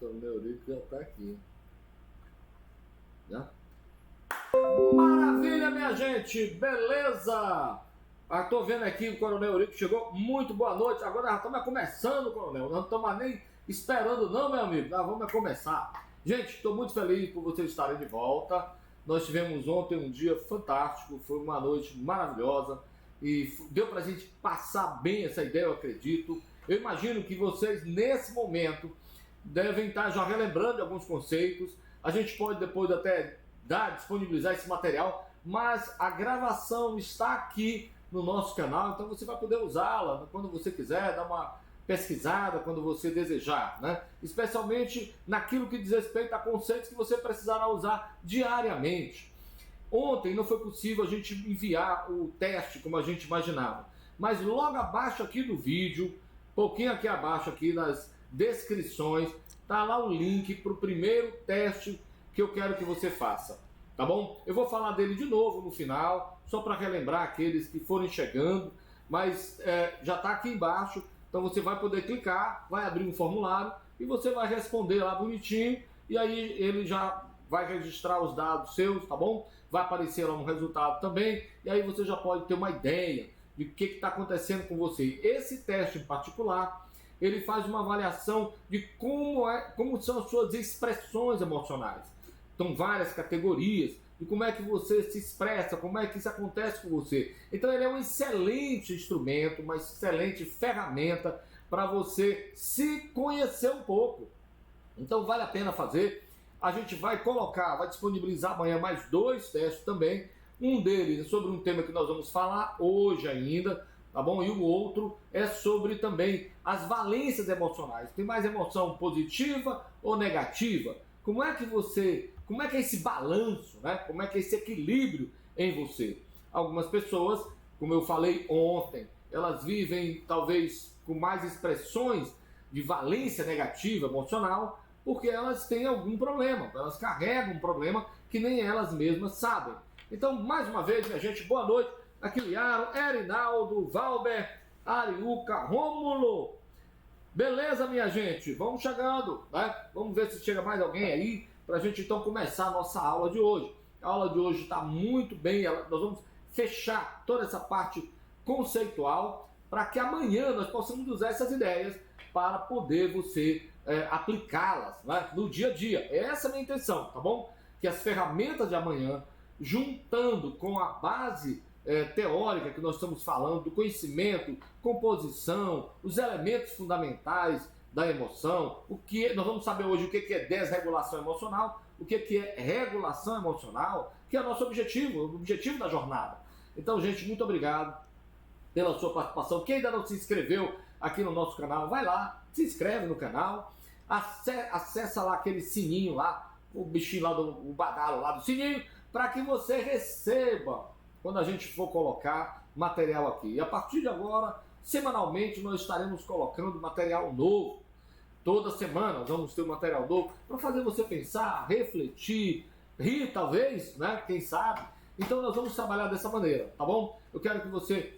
Coronel Eurico já está aqui. Já? Maravilha, minha gente! Beleza! Estou vendo aqui o Coronel Eurico chegou. Muito boa noite. Agora já estamos começando, Coronel. Não estamos nem esperando não, meu amigo. Já vamos começar. Gente, estou muito feliz por vocês estarem de volta. Nós tivemos ontem um dia fantástico. Foi uma noite maravilhosa. E deu para a gente passar bem essa ideia, eu acredito. Eu imagino que vocês, nesse momento, devem estar já relembrando alguns conceitos. A gente pode depois até disponibilizar esse material, mas a gravação está aqui no nosso canal, então você vai poder usá-la quando você quiser, dar uma pesquisada quando você desejar, né? Especialmente naquilo que diz respeito a conceitos que você precisará usar diariamente. Ontem não foi possível a gente enviar o teste como a gente imaginava, mas logo abaixo aqui do vídeo, pouquinho aqui abaixo aqui nas descrições, tá lá o link para o primeiro teste que eu quero que você faça, tá bom? Eu vou falar dele de novo no final, só para relembrar aqueles que forem chegando, mas já está aqui embaixo, então você vai poder clicar, vai abrir um formulário e você vai responder lá bonitinho, e aí ele já vai registrar os dados seus, tá bom? Vai aparecer lá um resultado também, e aí você já pode ter uma ideia de o que está acontecendo com você. Esse teste em particular, ele faz uma avaliação de como são as suas expressões emocionais. Então, várias categorias de como é que você se expressa, como é que isso acontece com você. Então, ele é um excelente instrumento, uma excelente ferramenta para você se conhecer um pouco. Então, vale a pena fazer. A gente vai disponibilizar amanhã mais 2 testes também. Um deles é sobre um tema que nós vamos falar hoje ainda, tá bom? E o outro é sobre também as valências emocionais. Tem mais emoção positiva ou negativa? Como é que é esse balanço, né? Como é que é esse equilíbrio em você? Algumas pessoas, como eu falei ontem, elas vivem talvez com mais expressões de valência negativa emocional, porque elas têm algum problema, elas carregam um problema que nem elas mesmas sabem. Então, mais uma vez, minha gente, boa noite. Aqui o Yaro, Erinaldo, Valber, Ariuca, Rômulo. Beleza, minha gente? Vamos chegando, né? Vamos ver se chega mais alguém aí para a gente então começar a nossa aula de hoje. A aula de hoje está muito bem, nós vamos fechar toda essa parte conceitual para que amanhã nós possamos usar essas ideias para poder você aplicá-las, né, no dia a dia. Essa é a minha intenção, tá bom? Que as ferramentas de amanhã, juntando com a base teórica que nós estamos falando, do conhecimento, composição, os elementos fundamentais da emoção, nós vamos saber hoje o que é desregulação emocional, o que é regulação emocional, que é o nosso objetivo, o objetivo da jornada. Então, gente, muito obrigado pela sua participação. Quem ainda não se inscreveu aqui no nosso canal, vai lá, se inscreve no canal, acessa lá aquele sininho lá, o bichinho lá o badalo lá do sininho, para que você receba quando a gente for colocar material aqui. E a partir de agora, semanalmente, nós estaremos colocando material novo. Toda semana nós vamos ter um material novo para fazer você pensar, refletir, rir talvez, né? Quem sabe? Então nós vamos trabalhar dessa maneira, tá bom? Eu quero que você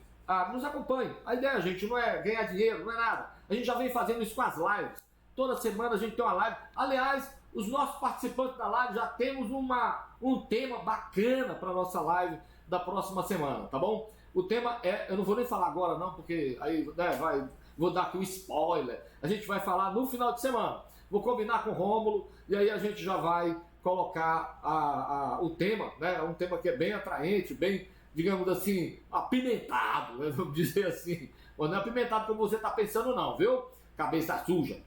nos acompanhe. A ideia, gente, não é ganhar dinheiro, não é nada. A gente já vem fazendo isso com as lives. Toda semana a gente tem uma live. Aliás, os nossos participantes da live já temos um tema bacana para a nossa live da próxima semana, tá bom? O tema eu não vou nem falar agora não, porque aí vou dar aqui um spoiler. A gente vai falar no final de semana. Vou combinar com o Rômulo e aí a gente já vai colocar o tema, né? Um tema que é bem atraente, bem, digamos assim, apimentado, né? Vamos dizer assim. Não é apimentado como você está pensando não, viu? Cabeça suja.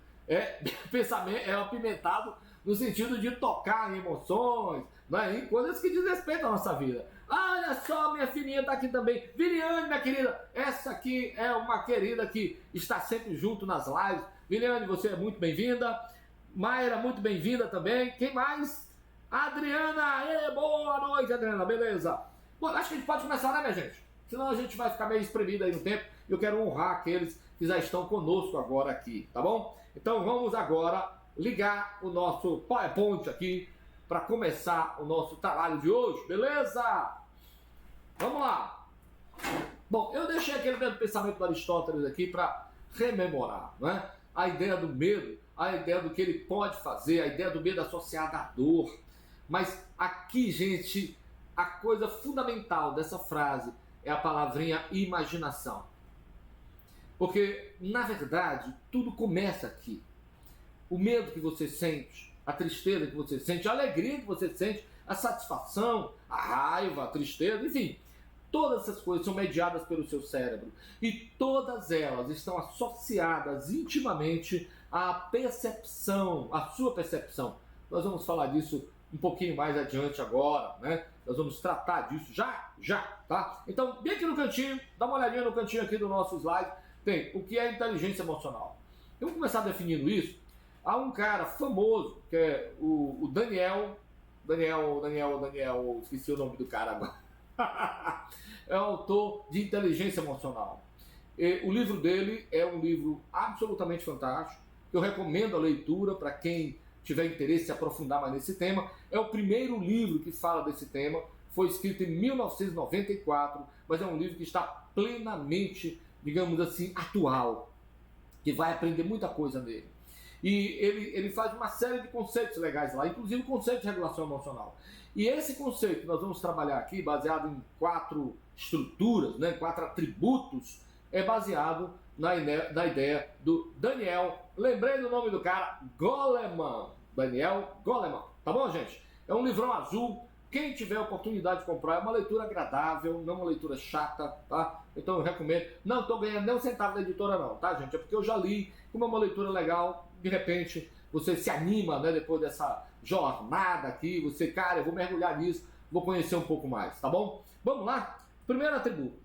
Pensamento é apimentado no sentido de tocar em emoções, né? Em coisas que diz respeito à nossa vida. Olha só, minha filhinha está aqui também. Viliane, minha querida, essa aqui é uma querida que está sempre junto nas lives. Viliane, você é muito bem-vinda. Mayra, muito bem-vinda também. Quem mais? Adriana, boa noite, Adriana, beleza? Bom, acho que a gente pode começar, né, minha gente? Senão a gente vai ficar meio espremido aí no tempo. Eu quero honrar aqueles que já estão conosco agora aqui, tá bom? Então vamos agora ligar o nosso PowerPoint aqui para começar o nosso trabalho de hoje, beleza? Vamos lá! Bom, eu deixei aquele mesmo pensamento do Aristóteles aqui para rememorar, né? a ideia do medo, a ideia do que ele pode fazer, a ideia do medo associada à dor. Mas aqui, gente, a coisa fundamental dessa frase é a palavrinha imaginação. Porque, na verdade, tudo começa aqui. O medo que você sente, a tristeza que você sente, a alegria que você sente, a satisfação, a raiva, a tristeza, enfim, todas essas coisas são mediadas pelo seu cérebro. E todas elas estão associadas intimamente à percepção, à sua percepção. Nós vamos falar disso um pouquinho mais adiante agora, né? Nós vamos tratar disso já, tá? Então, bem aqui no cantinho, dá uma olhadinha no cantinho aqui do nosso slide, tem o que é inteligência emocional. Eu vou começar definindo isso. Há um cara famoso, que é o Daniel, esqueci o nome do cara agora. É o autor de Inteligência Emocional. E o livro dele é um livro absolutamente fantástico, que eu recomendo a leitura para quem tiver interesse em se aprofundar mais nesse tema. É o primeiro livro que fala desse tema, foi escrito em 1994, mas é um livro que está plenamente, digamos assim, atual, que vai aprender muita coisa nele. E ele faz uma série de conceitos legais lá, inclusive o conceito de regulação emocional. E esse conceito que nós vamos trabalhar aqui, baseado em 4 estruturas, né, 4 atributos, é baseado na ideia do Daniel, lembrei do nome do cara, Goleman. Daniel Goleman, tá bom, gente? É um livrão azul. Quem tiver a oportunidade de comprar, é uma leitura agradável, não uma leitura chata, tá? Então eu recomendo. Não estou ganhando nem um centavo da editora não, tá, gente? É porque eu já li, como é uma leitura legal, de repente você se anima, né, depois dessa jornada aqui, você, cara, eu vou mergulhar nisso, vou conhecer um pouco mais, tá bom? Vamos lá? Primeiro atributo.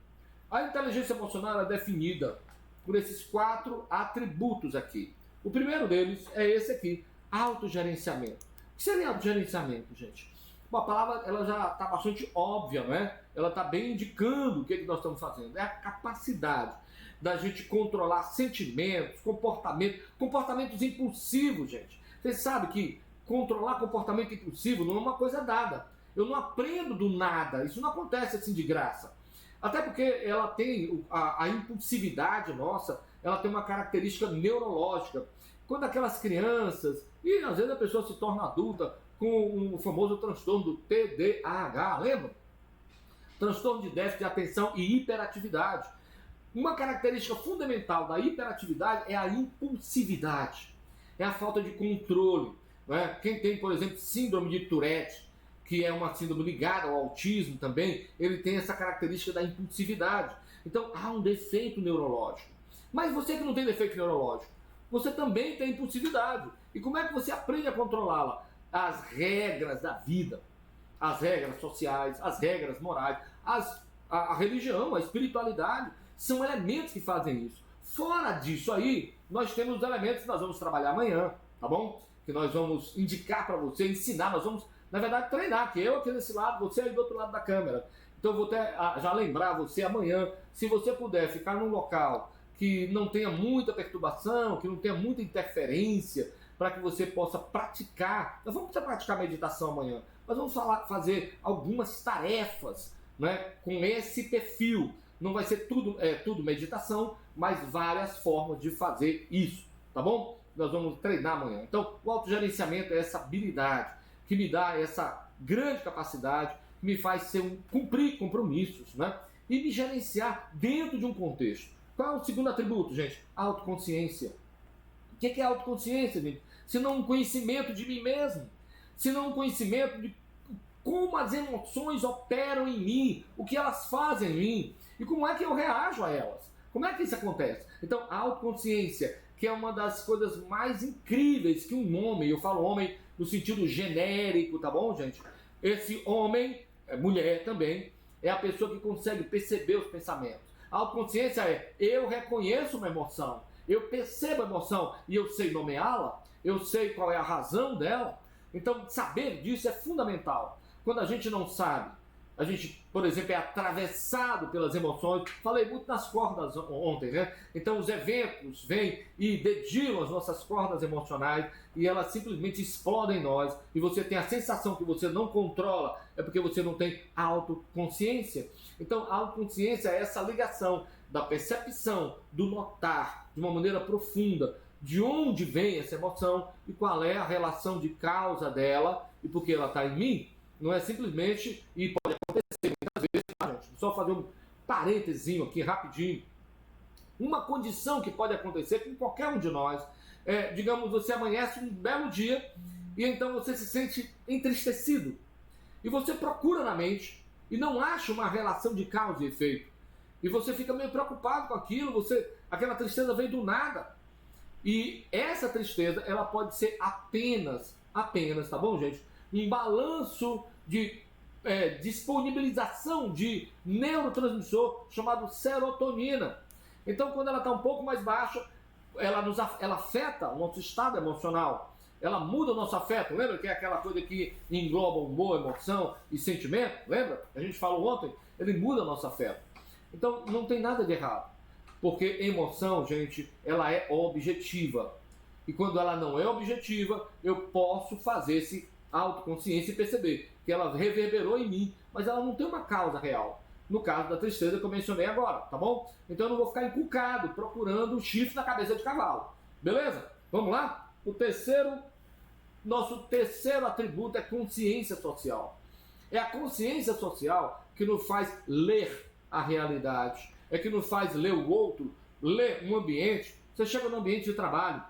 A inteligência emocional é definida por esses 4 atributos aqui. O primeiro deles é esse aqui, autogerenciamento. O que seria autogerenciamento, gente? Bom, a palavra ela já está bastante óbvia, né? Ela está bem indicando o que nós estamos fazendo. É a capacidade da gente controlar sentimentos, comportamentos impulsivos, gente. Vocês sabem que controlar comportamento impulsivo não é uma coisa dada. Eu não aprendo do nada, isso não acontece assim de graça. Até porque ela tem, a impulsividade nossa, ela tem uma característica neurológica. Quando aquelas crianças, e às vezes a pessoa se torna adulta, com o famoso transtorno do TDAH, lembra? Transtorno de déficit de atenção e hiperatividade. Uma característica fundamental da hiperatividade é a impulsividade, é a falta de controle. Né? Quem tem, por exemplo, síndrome de Tourette, que é uma síndrome ligada ao autismo também, ele tem essa característica da impulsividade. Então há um defeito neurológico. Mas você que não tem defeito neurológico, você também tem impulsividade. E como é que você aprende a controlá-la? As regras da vida, as regras sociais, as regras morais, a religião, a espiritualidade, são elementos que fazem isso. Fora disso aí, nós temos os elementos que nós vamos trabalhar amanhã, tá bom? Que nós vamos indicar para você, ensinar, nós vamos, na verdade, treinar, que eu aqui desse lado, você aí do outro lado da câmera. Então eu vou até já lembrar você amanhã, se você puder ficar num local que não tenha muita perturbação, que não tenha muita interferência, para que você possa praticar. Nós vamos praticar meditação amanhã, mas vamos fazer algumas tarefas, né, com esse perfil. Não vai ser tudo meditação, mas várias formas de fazer isso, tá bom? Nós vamos treinar amanhã. Então, o autogerenciamento é essa habilidade que me dá essa grande capacidade, que me faz cumprir compromissos, né? E me gerenciar dentro de um contexto. Qual é o segundo atributo, gente? Autoconsciência. O que é autoconsciência, gente? Se não um conhecimento de mim mesmo, se não um conhecimento de como as emoções operam em mim, o que elas fazem em mim e como é que eu reajo a elas. Como é que isso acontece? Então, a autoconsciência, que é uma das coisas mais incríveis que um homem, eu falo homem no sentido genérico, tá bom, gente? Esse homem, mulher também, é a pessoa que consegue perceber os pensamentos. A autoconsciência é, eu reconheço uma emoção, eu percebo a emoção e eu sei nomeá-la, eu sei qual é a razão dela. Então, saber disso é fundamental. Quando a gente não sabe, a gente, por exemplo, é atravessado pelas emoções. Falei muito nas cordas ontem, né? Então, os eventos vêm e dedilam as nossas cordas emocionais e elas simplesmente explodem em nós. E você tem a sensação que você não controla, é porque você não tem autoconsciência. Então, a autoconsciência é essa ligação da percepção, do notar de uma maneira profunda de onde vem essa emoção e qual é a relação de causa dela e por que ela está em mim. Não é simplesmente, e pode acontecer muitas vezes, tá, gente? Só fazer um parênteses aqui rapidinho. Uma condição que pode acontecer com qualquer um de nós é, digamos, você amanhece um belo dia e então você se sente entristecido. E você procura na mente e não acha uma relação de causa e efeito. E você fica meio preocupado com aquilo, aquela tristeza vem do nada. E essa tristeza, ela pode ser apenas, tá bom, gente? Um balanço de disponibilização de neurotransmissor chamado serotonina. Então, quando ela está um pouco mais baixa, ela afeta o nosso estado emocional. Ela muda o nosso afeto. Lembra que é aquela coisa que engloba humor, emoção e sentimento? Lembra? A gente falou ontem, ele muda o nosso afeto. Então, não tem nada de errado. Porque emoção, gente, ela é objetiva. E quando ela não é objetiva, eu posso fazer esse autoconsciência e perceber que ela reverberou em mim, mas ela não tem uma causa real. No caso da tristeza que eu mencionei agora, tá bom? Então eu não vou ficar encucado procurando o chifre na cabeça de cavalo. Beleza? Vamos lá? Nosso terceiro atributo é consciência social. É a consciência social que nos faz ler a realidade, é que nos faz ler o outro, ler um ambiente. Você chega no ambiente de trabalho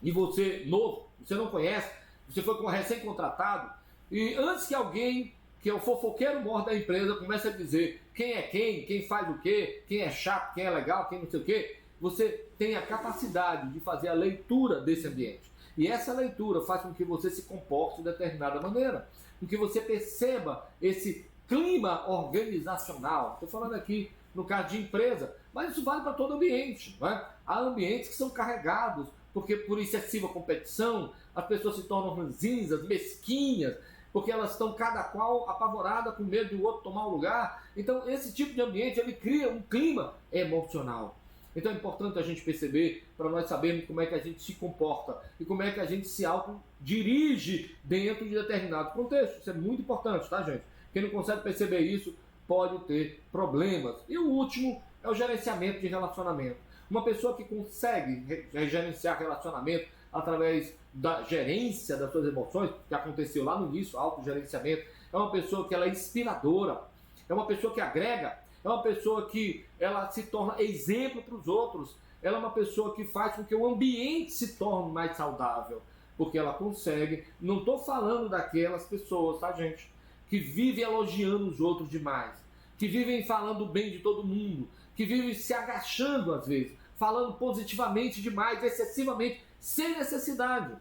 e você, novo, você não conhece, você foi recém-contratado, e antes que alguém, que é o fofoqueiro mor da empresa, comece a dizer quem é quem faz o quê, quem é chato, quem é legal, quem não sei o quê, você tem a capacidade de fazer a leitura desse ambiente. E essa leitura faz com que você se comporte de determinada maneira, com que você perceba esse clima organizacional. Estou falando aqui no caso de empresa, mas isso vale para todo ambiente. Não é? Há ambientes que são carregados porque por excessiva competição, as pessoas se tornam ranzinzas, mesquinhas, porque elas estão cada qual apavorada com medo do outro tomar o lugar. Então esse tipo de ambiente ele cria um clima emocional. Então é importante a gente perceber, para nós sabermos como é que a gente se comporta e como é que a gente se autodirige dentro de determinado contexto. Isso é muito importante, tá, gente? Quem não consegue perceber isso pode ter problemas. E o último é o gerenciamento de relacionamento. Uma pessoa que consegue gerenciar relacionamento através da gerência das suas emoções, que aconteceu lá no início, autogerenciamento, é uma pessoa que ela é inspiradora, é uma pessoa que agrega, é uma pessoa que ela se torna exemplo para os outros, ela é uma pessoa que faz com que o ambiente se torne mais saudável, porque ela consegue, não estou falando daquelas pessoas, tá, gente, que vivem elogiando os outros demais, que vivem falando bem de todo mundo, que vivem se agachando às vezes, falando positivamente demais, excessivamente, sem necessidade.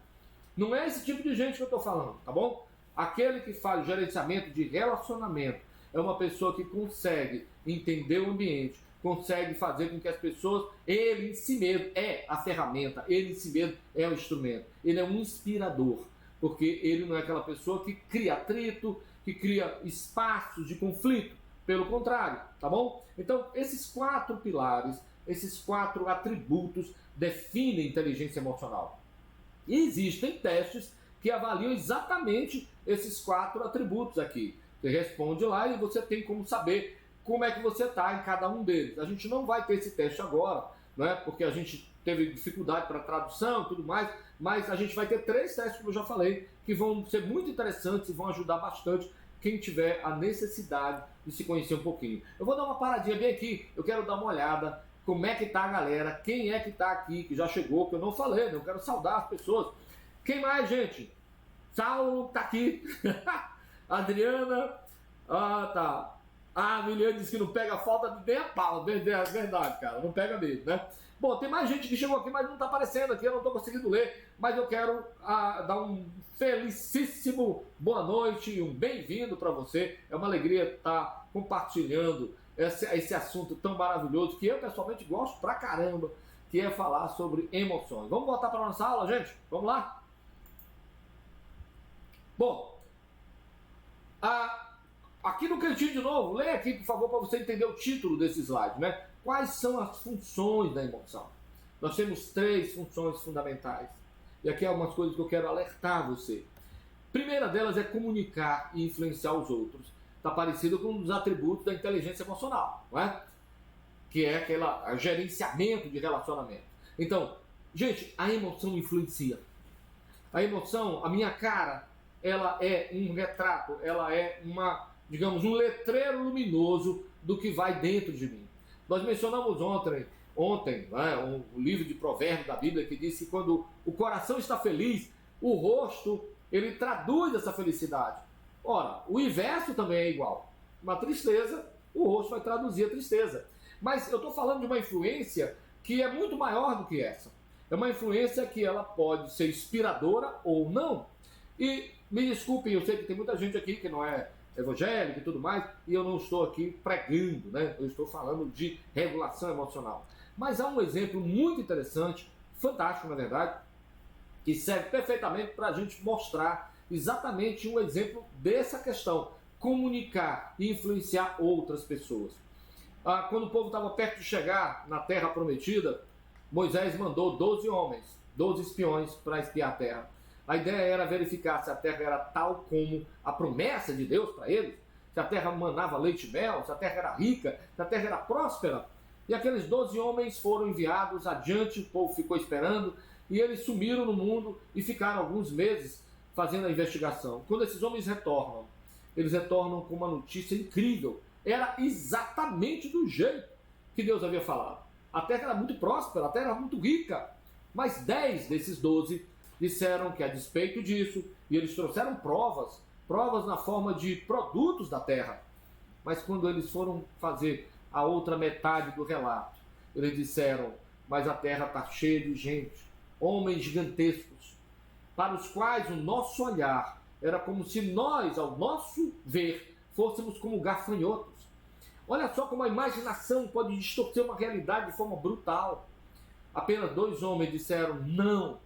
Não é esse tipo de gente que eu estou falando, tá bom? Aquele que faz gerenciamento de relacionamento é uma pessoa que consegue entender o ambiente, consegue fazer com que as pessoas, ele em si mesmo é a ferramenta, ele em si mesmo é o instrumento, ele é um inspirador, porque ele não é aquela pessoa que cria atrito, que cria espaços de conflito, pelo contrário, tá bom? Então, esses 4 pilares, esses 4 atributos definem inteligência emocional. E existem testes que avaliam exatamente esses 4 atributos aqui. Você responde lá e você tem como saber como é que você está em cada um deles. A gente não vai ter esse teste agora, né? Porque a gente teve dificuldade para tradução e tudo mais, mas a gente vai ter 3 testes, como eu já falei, que vão ser muito interessantes e vão ajudar bastante quem tiver a necessidade de se conhecer um pouquinho. Eu vou dar uma paradinha bem aqui, eu quero dar uma olhada como é que tá a galera, quem é que tá aqui, que já chegou, que eu não falei, né? Eu quero saudar as pessoas. Quem mais, gente? Saulo tá aqui. Adriana, tá. A Miliane disse que não pega falta nem a pau, verdade, cara, não pega mesmo, né? Bom, tem mais gente que chegou aqui, mas não tá aparecendo aqui, eu não tô conseguindo ler, mas eu quero dar um felicíssimo boa noite e um bem-vindo para você. É uma alegria estar compartilhando esse assunto tão maravilhoso que eu pessoalmente gosto pra caramba, que é falar sobre emoções. Vamos voltar para nossa aula, gente? Vamos lá? Bom, aqui no cantinho de novo, leia aqui, por favor, para você entender o título desse slide, né? Quais são as funções da emoção? Nós temos 3 funções fundamentais. E aqui algumas coisas que eu quero alertar você. Primeira delas é comunicar e influenciar os outros. Está parecido com um dos atributos da inteligência emocional, não é? Que é gerenciamento de relacionamento. Então, Gente, a emoção influencia. A emoção, a minha cara, ela é um retrato, ela é digamos, um letreiro luminoso do que vai dentro de mim. Nós mencionamos ontem, né, o livro de Provérbios da Bíblia que diz que quando o coração está feliz, o rosto, ele traduz essa felicidade. Ora, o inverso também é igual. Uma tristeza, o rosto vai traduzir a tristeza. Mas eu estou falando de uma influência que é muito maior do que essa. É uma influência que ela pode ser inspiradora ou não. E me desculpem, eu sei que tem muita gente aqui que não é evangélica e tudo mais, e eu não estou aqui pregando, né? Eu estou falando de regulação emocional. Mas há um exemplo muito interessante, fantástico na verdade, que serve perfeitamente para a gente mostrar exatamente um exemplo dessa questão, comunicar e influenciar outras pessoas. Quando o povo estava perto de chegar na terra prometida, Moisés mandou 12 homens, 12 espiões para espiar a terra. A ideia era verificar se a terra era tal como a promessa de Deus para eles, se a terra manava leite e mel, se a terra era rica, se a terra era próspera. E aqueles 12 homens foram enviados adiante, o povo ficou esperando, e eles sumiram no mundo e ficaram alguns meses fazendo a investigação. Quando esses homens retornam, eles retornam com uma notícia incrível. Era exatamente do jeito que Deus havia falado. A terra era muito próspera, a terra era muito rica, mas 10 desses 12 disseram que a despeito disso, e eles trouxeram provas na forma de produtos da terra, mas quando eles foram fazer a outra metade do relato, eles disseram, mas a terra está cheia de gente, homens gigantescos, para os quais o nosso olhar era como se nós, ao nosso ver, fôssemos como gafanhotos. Olha só como a imaginação pode distorcer uma realidade de forma brutal. Apenas 2 homens disseram, não,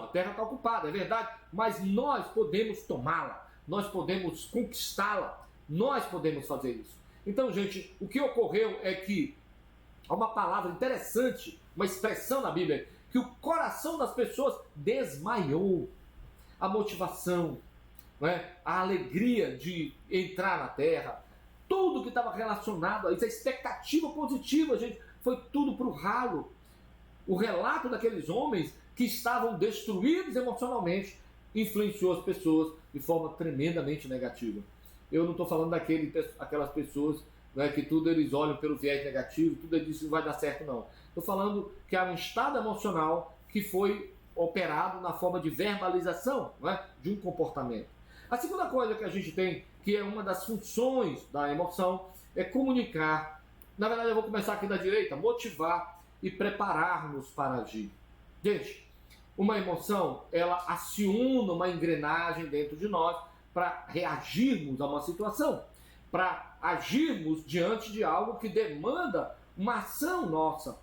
a terra está ocupada, é verdade, mas nós podemos tomá-la, nós podemos conquistá-la, nós podemos fazer isso. Então, gente, o que ocorreu é que há uma palavra interessante, uma expressão na Bíblia, que o coração das pessoas desmaiou. A motivação, né? A alegria de entrar na terra, tudo que estava relacionado a isso, a expectativa positiva, gente, foi tudo para o ralo. O relato daqueles homens que estavam destruídos emocionalmente influenciou as pessoas de forma tremendamente negativa. Eu não estou falando aquelas pessoas, né, que tudo eles olham pelo viés negativo, tudo eles não vai dar certo, não. Estou falando que há um estado emocional que foi operado na forma de verbalização, né, de um comportamento. A segunda coisa que a gente tem, que é uma das funções da emoção, é comunicar. Na verdade, eu vou começar aqui da direita, motivar e preparar-nos para agir. Gente, uma emoção, ela aciona uma engrenagem dentro de nós para reagirmos a uma situação, para agirmos diante de algo que demanda uma ação nossa.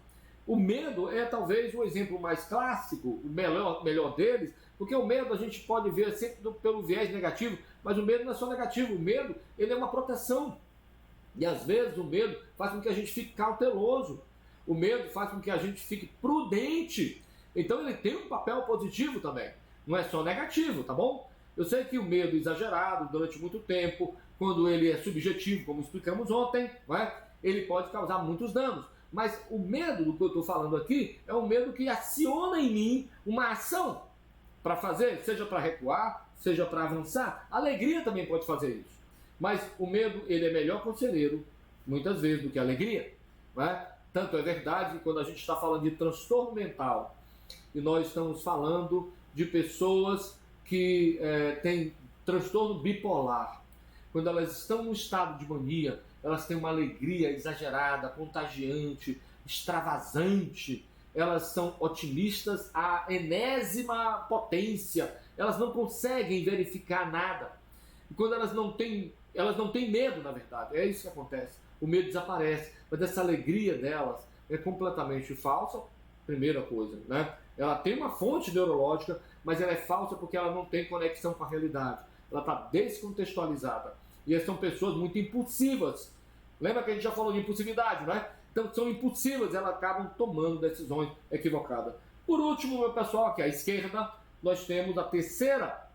O medo é talvez o exemplo mais clássico, o melhor deles, porque o medo a gente pode ver sempre pelo viés negativo, mas o medo não é só negativo, o medo ele é uma proteção. E às vezes o medo faz com que a gente fique cauteloso, o medo faz com que a gente fique prudente. Então ele tem um papel positivo também, não é só negativo, tá bom? Eu sei que o medo exagerado durante muito tempo, quando ele é subjetivo, como explicamos ontem, não é? Ele pode causar muitos danos. Mas o medo do que eu estou falando aqui é um medo que aciona em mim uma ação para fazer, seja para recuar, seja para avançar. A alegria também pode fazer isso. Mas o medo, ele é melhor conselheiro, muitas vezes, do que a alegria. Não é? Tanto é verdade que quando a gente está falando de transtorno mental, e nós estamos falando de pessoas que têm transtorno bipolar, quando elas estão num estado de mania, elas têm uma alegria exagerada, contagiante, extravasante, elas são otimistas à enésima potência, elas não conseguem verificar nada. E quando elas não têm medo, na verdade, é isso que acontece. O medo desaparece, mas essa alegria delas é completamente falsa, primeira coisa, né? Ela tem uma fonte neurológica, mas ela é falsa porque ela não tem conexão com a realidade. Ela está descontextualizada. E elas são pessoas muito impulsivas. Lembra que a gente já falou de impulsividade, não é? Então são impulsivas, elas acabam tomando decisões equivocadas. Por último, meu pessoal, aqui à esquerda, nós temos a terceira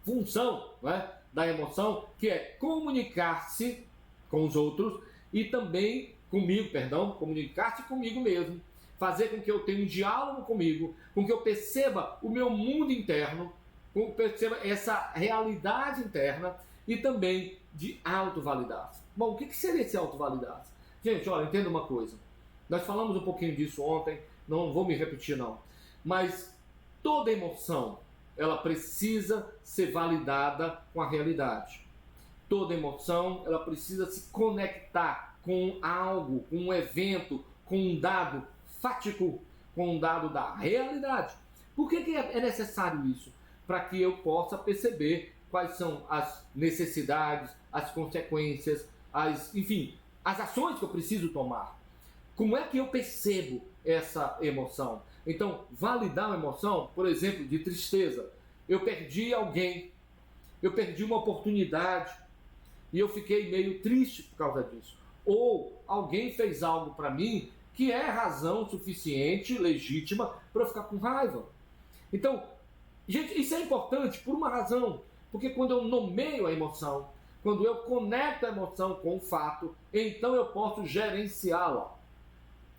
função, não é, da emoção, que é comunicar-se com os outros e também comunicar-se comigo mesmo. fazer com que eu tenha um diálogo comigo, com que eu perceba o meu mundo interno, com que eu perceba essa realidade interna e também de autovalidar-se. Bom, o que seria esse autovalidar-se? Gente, olha, entenda uma coisa. Nós falamos um pouquinho disso ontem, não vou me repetir não. Mas toda emoção, ela precisa ser validada com a realidade. Toda emoção, ela precisa se conectar com algo, com um evento, com um dado fático, com um dado da realidade. Por que é necessário isso? Para que eu possa perceber quais são as necessidades, as consequências, enfim, as ações que eu preciso tomar. Como é que eu percebo essa emoção? Então, validar uma emoção, por exemplo, de tristeza. Eu perdi alguém, eu perdi uma oportunidade e eu fiquei meio triste por causa disso. Ou alguém fez algo para mim que é razão suficiente, legítima, para eu ficar com raiva. Então, gente, isso é importante por uma razão. Porque quando eu nomeio a emoção, quando eu conecto a emoção com o fato, então eu posso gerenciá-la.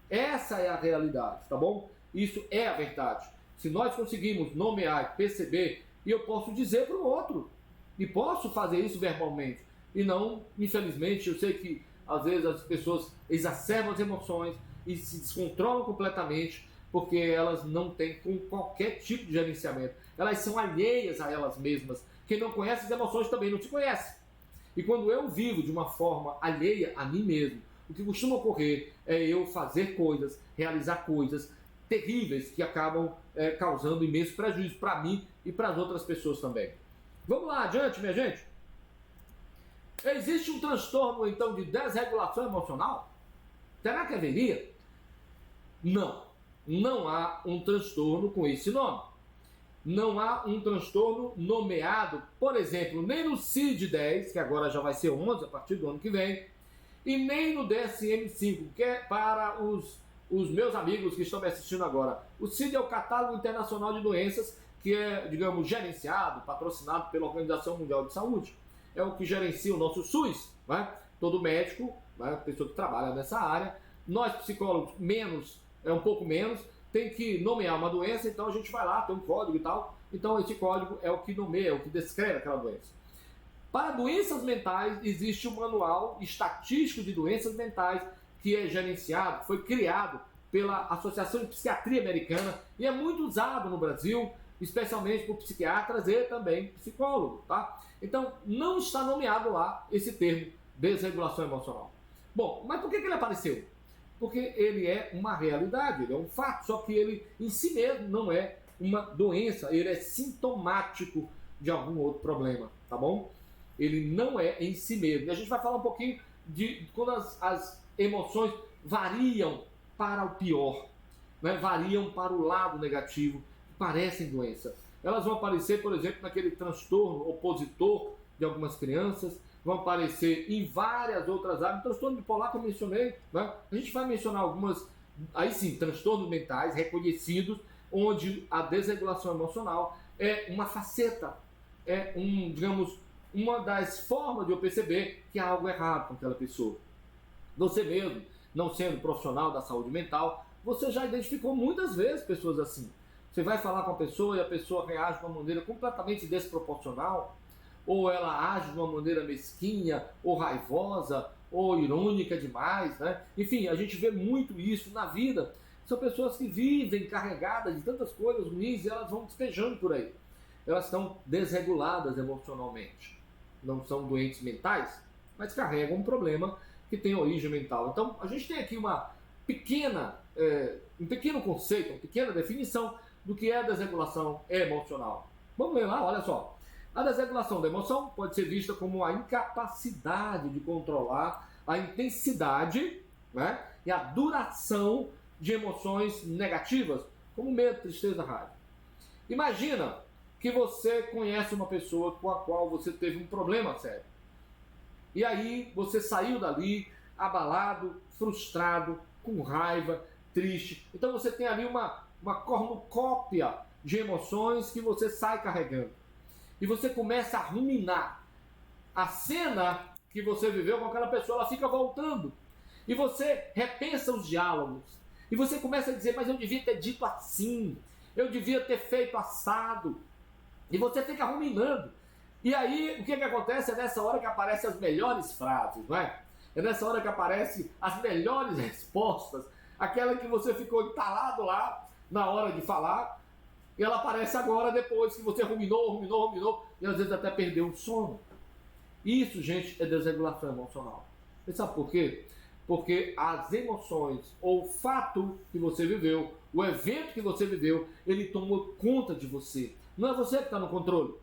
Essa é a realidade, tá bom? Isso é a verdade. Se nós conseguimos nomear, perceber, e eu posso dizer para o outro, e posso fazer isso verbalmente, e não, infelizmente, eu sei que às vezes as pessoas exacerbam as emoções e se descontrolam completamente, porque elas não têm qualquer tipo de gerenciamento. Elas são alheias a elas mesmas. Quem não conhece as emoções também não se conhece. E quando eu vivo de uma forma alheia a mim mesmo, o que costuma ocorrer é eu fazer coisas, realizar coisas terríveis que acabam causando imenso prejuízo para mim e para as outras pessoas também. Vamos lá, adiante, minha gente. Existe um transtorno, então, de desregulação emocional? Será que haveria? Não. Não há um transtorno com esse nome. Não há um transtorno nomeado, por exemplo, nem no CID-10, que agora já vai ser 11 a partir do ano que vem, e nem no DSM-5, que é para os meus amigos que estão me assistindo agora. O CID é o Catálogo Internacional de Doenças, que é, digamos, gerenciado, patrocinado pela Organização Mundial de Saúde. É o que gerencia o nosso SUS, né? Todo médico, né? Pessoa que trabalha nessa área. Nós, psicólogos, um pouco menos, tem que nomear uma doença, então a gente vai lá, tem um código e tal. Então esse código é o que nomeia, é o que descreve aquela doença. Para doenças mentais, existe um manual estatístico de doenças mentais que é gerenciado, foi criado pela Associação de Psiquiatria Americana e é muito usado no Brasil, especialmente por psiquiatras e também psicólogos, tá? Então, não está nomeado lá esse termo, desregulação emocional. Bom, mas por que ele apareceu? Porque ele é uma realidade, ele é um fato, só que ele em si mesmo não é uma doença, ele é sintomático de algum outro problema, tá bom? Ele não é em si mesmo. E a gente vai falar um pouquinho de quando as emoções variam para o pior, né? Variam para o lado negativo, parecem doença. Elas vão aparecer, por exemplo, naquele transtorno opositor de algumas crianças, vão aparecer em várias outras áreas. O transtorno bipolar que eu mencionei, né? A gente vai mencionar algumas, aí sim, transtornos mentais reconhecidos, onde a desregulação emocional é uma faceta, é digamos, uma das formas de eu perceber que há algo errado com aquela pessoa. Você mesmo, não sendo profissional da saúde mental, você já identificou muitas vezes pessoas assim. Você vai falar com a pessoa e a pessoa reage de uma maneira completamente desproporcional, ou ela age de uma maneira mesquinha, ou raivosa, ou irônica demais, né? Enfim, a gente vê muito isso na vida. São pessoas que vivem carregadas de tantas coisas ruins e elas vão despejando por aí. Elas estão desreguladas emocionalmente. Não são doentes mentais, mas carregam um problema que tem origem mental. Então, a gente tem aqui um pequeno conceito, uma pequena definição do que é a desregulação emocional. Vamos ler lá, olha só. A desregulação da emoção pode ser vista como a incapacidade de controlar a intensidade, né, e a duração de emoções negativas, como medo, tristeza, raiva. Imagina que você conhece uma pessoa com a qual você teve um problema sério. E aí você saiu dali abalado, frustrado, com raiva, triste. Então você tem ali uma cornucópia de emoções que você sai carregando. E você começa a ruminar. A cena que você viveu com aquela pessoa, ela fica voltando. E você repensa os diálogos. E você começa a dizer, mas eu devia ter dito assim, eu devia ter feito assado. E você fica ruminando. E aí, o que acontece? É nessa hora que aparecem as melhores frases, não é? É nessa hora que aparecem as melhores respostas, aquela que você ficou entalado lá na hora de falar, e ela aparece agora depois que você ruminou, e às vezes até perdeu o sono. Isso, gente, é desregulação emocional. Você sabe por quê? Porque as emoções, ou o fato que você viveu, o evento que você viveu, ele tomou conta de você. Não é você que está no controle.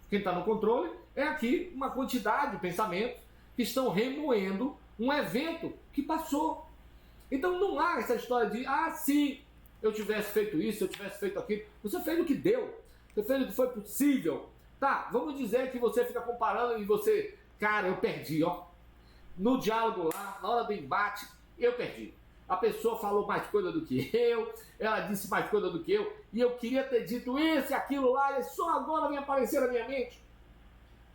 Quem está no controle é aqui uma quantidade de pensamentos que estão remoendo um evento que passou. Então não há essa história de, se eu tivesse feito isso, se eu tivesse feito aquilo. Você fez o que deu, você fez o que foi possível. Tá, vamos dizer que você fica comparando e você, cara, eu perdi, ó. No diálogo lá, na hora do embate, eu perdi. A pessoa falou mais coisa do que eu, ela disse mais coisa do que eu, e eu queria ter dito isso e aquilo lá, e só agora vem aparecer na minha mente.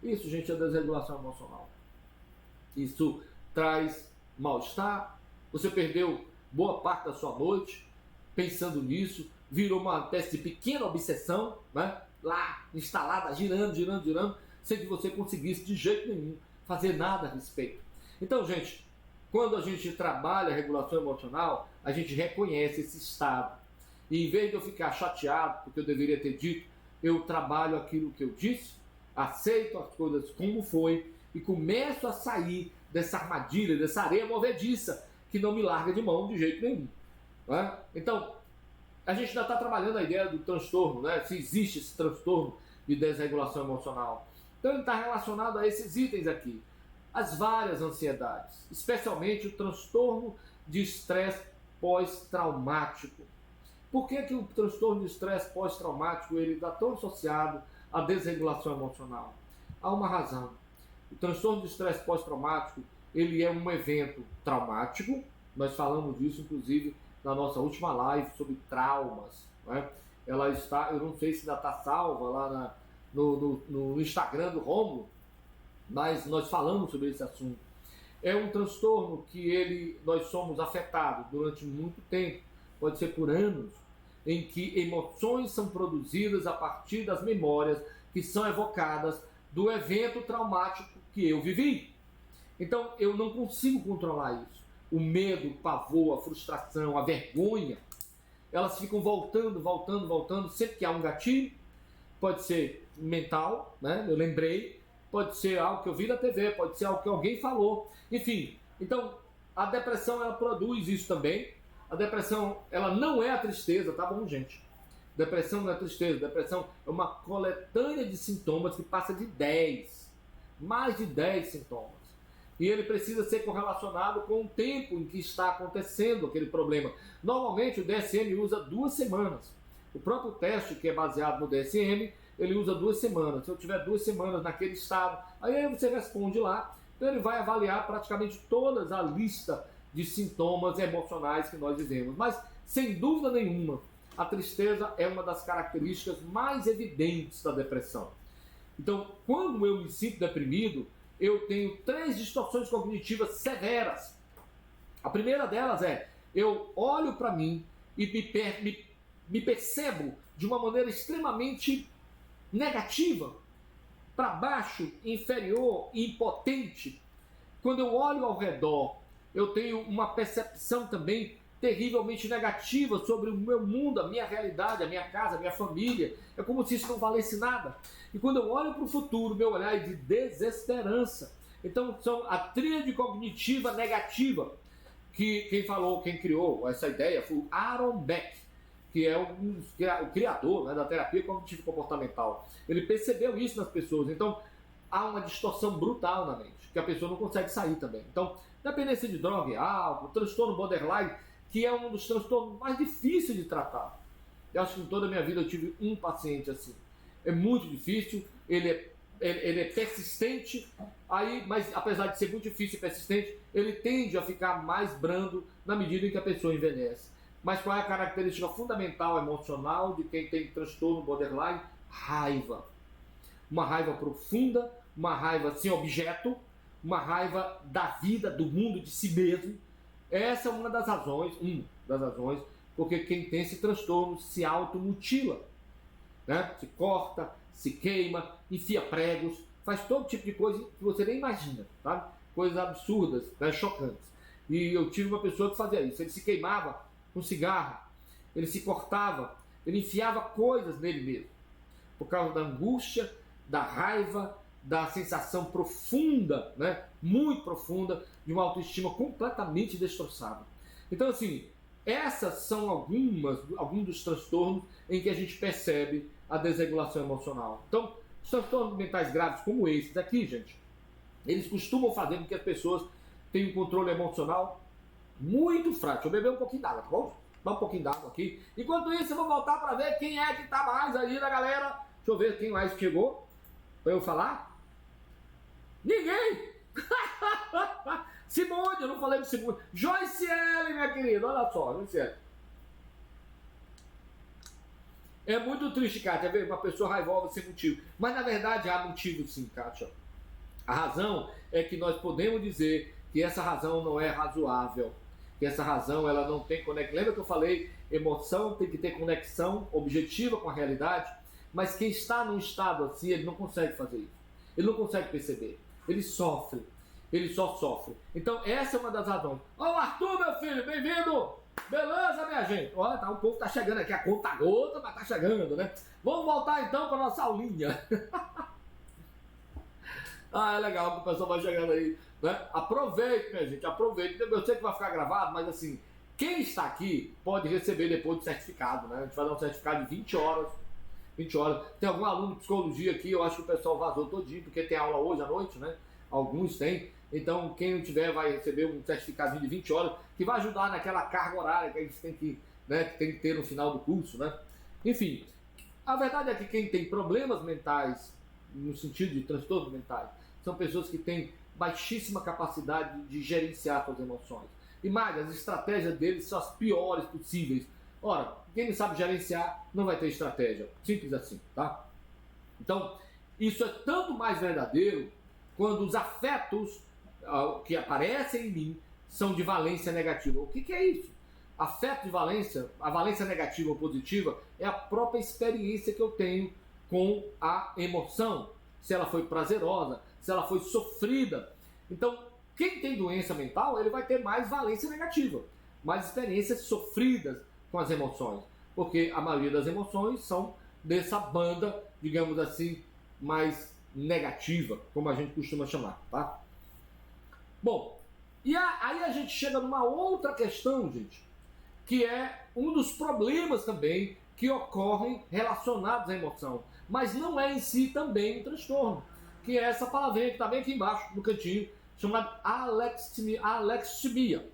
Isso, gente, é desregulação emocional. Isso traz mal-estar. Você perdeu boa parte da sua noite pensando nisso, virou uma espécie de pequena obsessão, né? Lá, instalada, girando, sem que você conseguisse de jeito nenhum fazer nada a respeito. Então, gente, quando a gente trabalha a regulação emocional, a gente reconhece esse estado. E em vez de eu ficar chateado, porque eu deveria ter dito, eu trabalho aquilo que eu disse, aceito as coisas como foi e começo a sair dessa armadilha, dessa areia movediça, que não me larga de mão de jeito nenhum. Né? Então, a gente ainda está trabalhando a ideia do transtorno, né? Se existe esse transtorno de desregulação emocional. Então, ele está relacionado a esses itens aqui. As várias ansiedades, especialmente o transtorno de estresse pós-traumático. Por que o transtorno de estresse pós-traumático ele está tão associado à desregulação emocional? Há uma razão. O transtorno de estresse pós-traumático ele é um evento traumático. Nós falamos disso, inclusive, na nossa última live sobre traumas. Né? Ela está, eu não sei se ainda está salva lá no Instagram do Rômulo, mas nós falamos sobre esse assunto. É um transtorno que nós somos afetados durante muito tempo, pode ser por anos, em que emoções são produzidas a partir das memórias que são evocadas do evento traumático que eu vivi. Então eu não consigo controlar isso. O medo, o pavor, a frustração, a vergonha, elas ficam voltando, sempre que há um gatilho. Pode ser mental, né? Eu lembrei, pode ser algo que eu vi na TV, pode ser algo que alguém falou, enfim. Então, a depressão, ela produz isso também. A depressão, ela não é a tristeza, tá bom, gente? Depressão não é tristeza, depressão é uma coletânea de sintomas que passa de 10, mais de 10 sintomas. E ele precisa ser correlacionado com o tempo em que está acontecendo aquele problema. Normalmente o DSM usa 2 semanas. O próprio teste, que é baseado no DSM, ele usa 2 semanas. Se eu tiver 2 semanas naquele estado, aí você responde lá. Então ele vai avaliar praticamente toda a lista de sintomas emocionais que nós vivemos. Mas, sem dúvida nenhuma, a tristeza é uma das características mais evidentes da depressão. Então, quando eu me sinto deprimido, eu tenho 3 distorções cognitivas severas. A primeira delas é, eu olho para mim e me percebo de uma maneira extremamente negativa, para baixo, inferior, impotente. Quando eu olho ao redor, eu tenho uma percepção também terrivelmente negativa sobre o meu mundo, a minha realidade, a minha casa, a minha família. É como se isso não valesse nada. E quando eu olho para o futuro, meu olhar é de desesperança. Então, são a tríade cognitiva negativa, que quem criou essa ideia foi o Aaron Beck, que é o criador, né, da terapia cognitivo-comportamental. Ele percebeu isso nas pessoas. Então, há uma distorção brutal na mente, que a pessoa não consegue sair também. Então, dependência de droga e álcool, transtorno borderline, que é um dos transtornos mais difíceis de tratar. Eu acho que em toda a minha vida eu tive um paciente assim. É muito difícil, ele é persistente, mas apesar de ser muito difícil e persistente, ele tende a ficar mais brando na medida em que a pessoa envelhece. Mas qual é a característica fundamental emocional de quem tem transtorno borderline? Raiva. Uma raiva profunda, uma raiva sem objeto, uma raiva da vida, do mundo, de si mesmo. essa é uma das razões, porque quem tem esse transtorno se automutila, né? Se corta, se queima, enfia pregos, faz todo tipo de coisa que você nem imagina, tá? Coisas absurdas, né? Chocantes. E eu tive uma pessoa que fazia isso, ele se queimava com cigarro, ele se cortava, ele enfiava coisas nele mesmo, por causa da angústia, da raiva, da sensação profunda, né? Muito profunda, de uma autoestima completamente destroçada. Então, assim, essas são alguns dos transtornos em que a gente percebe a desregulação emocional. Então, os transtornos mentais graves como esses aqui, gente, eles costumam fazer com que as pessoas tenham um controle emocional muito fraco. Deixa eu beber um pouquinho d'água, tá bom? Dá um pouquinho d'água aqui. Enquanto isso, eu vou voltar para ver quem é que tá mais aí da galera. Deixa eu ver quem mais chegou para eu falar. Ninguém! Simone, eu não falei de Simone. Joyce L, minha querida, olha só, Joyce L. É muito triste, Kátia, ver uma pessoa raivosa sem motivo. Mas na verdade há motivo sim, Kátia. A razão é que nós podemos dizer que essa razão não é razoável. Que essa razão ela não tem conexão. Lembra que eu falei? Emoção tem que ter conexão objetiva com a realidade. Mas quem está num estado assim, ele não consegue fazer isso. Ele não consegue perceber. Ele sofre. Ele só sofre. Então essa é uma das razões. Ó, o Arthur, meu filho, bem-vindo! Beleza, minha gente? Olha, tá, o povo tá chegando aqui, a conta gota, mas tá chegando, né? Vamos voltar então para nossa aulinha. Ah, é legal que o pessoal vai chegando aí, né? Aproveite, minha gente, aproveite. Eu sei que vai ficar gravado, mas assim, quem está aqui pode receber depois do certificado, né? A gente vai dar um certificado de 20 horas. 20 horas. Tem algum aluno de psicologia aqui, eu acho que o pessoal vazou todinho, porque tem aula hoje à noite, né? Alguns têm. Então, quem não tiver vai receber um certificado de 20 horas, que vai ajudar naquela carga horária que a gente tem que, né, que tem que ter no final do curso, né? Enfim, a verdade é que quem tem problemas mentais, no sentido de transtornos mentais, são pessoas que têm baixíssima capacidade de gerenciar suas emoções. E mais, as estratégias deles são as piores possíveis. Ora, quem não sabe gerenciar não vai ter estratégia. Simples assim, tá? Então, isso é tanto mais verdadeiro quando os afetos que aparecem em mim são de valência negativa. O que é isso? Afeto de valência, a valência negativa ou positiva, é a própria experiência que eu tenho com a emoção. Se ela foi prazerosa, se ela foi sofrida. Então, quem tem doença mental, ele vai ter mais valência negativa, mais experiências sofridas com as emoções, porque a maioria das emoções são dessa banda, digamos assim, mais negativa, como a gente costuma chamar, tá? Bom, e aí a gente chega numa outra questão, gente, que é um dos problemas também que ocorrem relacionados à emoção, mas não é em si também um transtorno, que é essa palavrinha que está bem aqui embaixo, no cantinho, chamada alexithymia.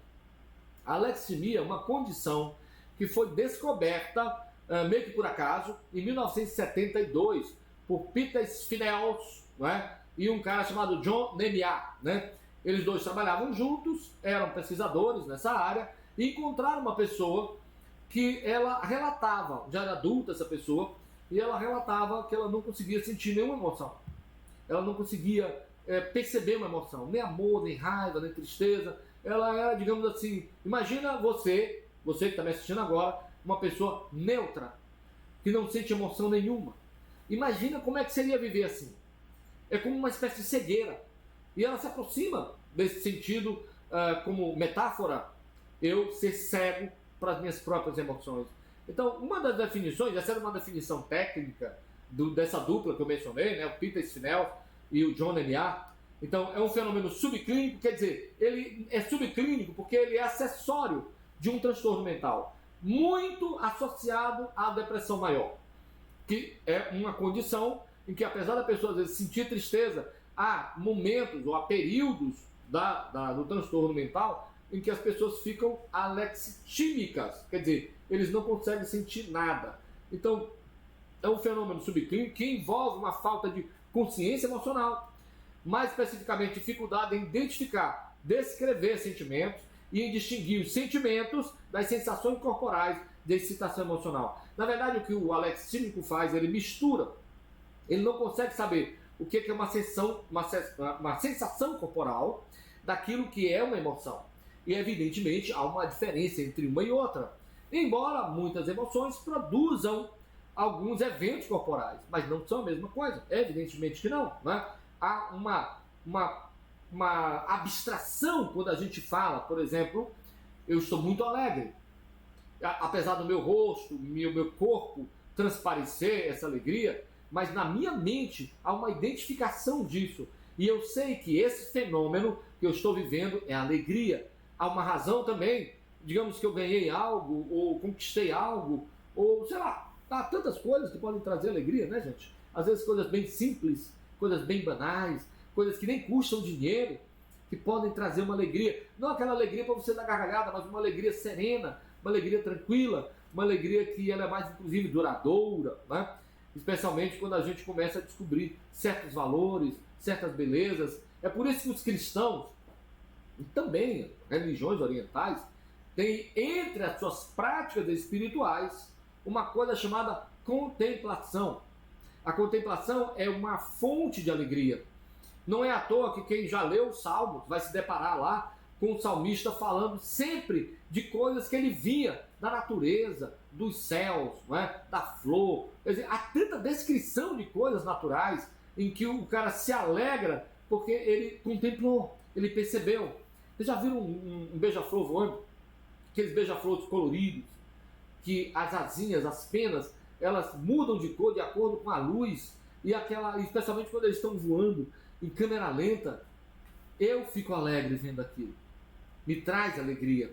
A alexithymia é uma condição que foi descoberta, meio que por acaso, em 1972, por Peter Sfinels, né, e um cara chamado John Nemiah, né? Eles dois trabalhavam juntos, eram pesquisadores nessa área, e encontraram uma pessoa que ela relatava, já era adulta essa pessoa, e ela relatava que ela não conseguia sentir nenhuma emoção. Ela não conseguia perceber uma emoção, nem amor, nem raiva, nem tristeza. Ela era, digamos assim, imagina você que está me assistindo agora, uma pessoa neutra, que não sente emoção nenhuma. Imagina como é que seria viver assim. É como uma espécie de cegueira. E ela se aproxima desse sentido, como metáfora, eu ser cego para as minhas próprias emoções. Então, uma das definições, essa era uma definição técnica dessa dupla que eu mencionei, né, o Peter Sfinels e o John Nemiah. Então, é um fenômeno subclínico, quer dizer, ele é subclínico porque ele é acessório de um transtorno mental, muito associado à depressão maior, que é uma condição em que, apesar da pessoa às vezes sentir tristeza, há momentos ou há períodos do transtorno mental em que as pessoas ficam alexithímicas, quer dizer, eles não conseguem sentir nada. Então, é um fenômeno subclínico que envolve uma falta de consciência emocional, mais especificamente dificuldade em identificar, descrever sentimentos e em distinguir os sentimentos das sensações corporais de excitação emocional. Na verdade, o que o alexithímico faz, ele mistura, ele não consegue saber o que é uma sensação corporal daquilo que é uma emoção. E evidentemente há uma diferença entre uma e outra. Embora muitas emoções produzam alguns eventos corporais, mas não são a mesma coisa. Evidentemente que não, né? Há uma abstração quando a gente fala, por exemplo, eu estou muito alegre. Apesar do meu rosto, meu corpo transparecer essa alegria, mas na minha mente há uma identificação disso. E eu sei que esse fenômeno que eu estou vivendo é alegria. Há uma razão também, digamos que eu ganhei algo, ou conquistei algo, ou sei lá, há tantas coisas que podem trazer alegria, né, gente? Às vezes coisas bem simples, coisas bem banais, coisas que nem custam dinheiro, que podem trazer uma alegria. Não aquela alegria para você dar gargalhada, mas uma alegria serena, uma alegria tranquila, uma alegria que ela é mais, inclusive, duradoura, né? Especialmente quando a gente começa a descobrir certos valores, certas belezas. É por isso que os cristãos, e também religiões orientais, têm entre as suas práticas espirituais uma coisa chamada contemplação. A contemplação é uma fonte de alegria. Não é à toa que quem já leu os Salmos vai se deparar lá com o salmista falando sempre de coisas que ele via da natureza, dos céus, não é? Da flor. Quer dizer, há tanta descrição de coisas naturais em que o cara se alegra porque ele contemplou, ele percebeu. Vocês já viram um beija-flor voando? Aqueles beija-flores coloridos, que as asinhas, as penas, elas mudam de cor de acordo com a luz, e especialmente quando eles estão voando em câmera lenta. Eu fico alegre vendo aquilo. Me traz alegria.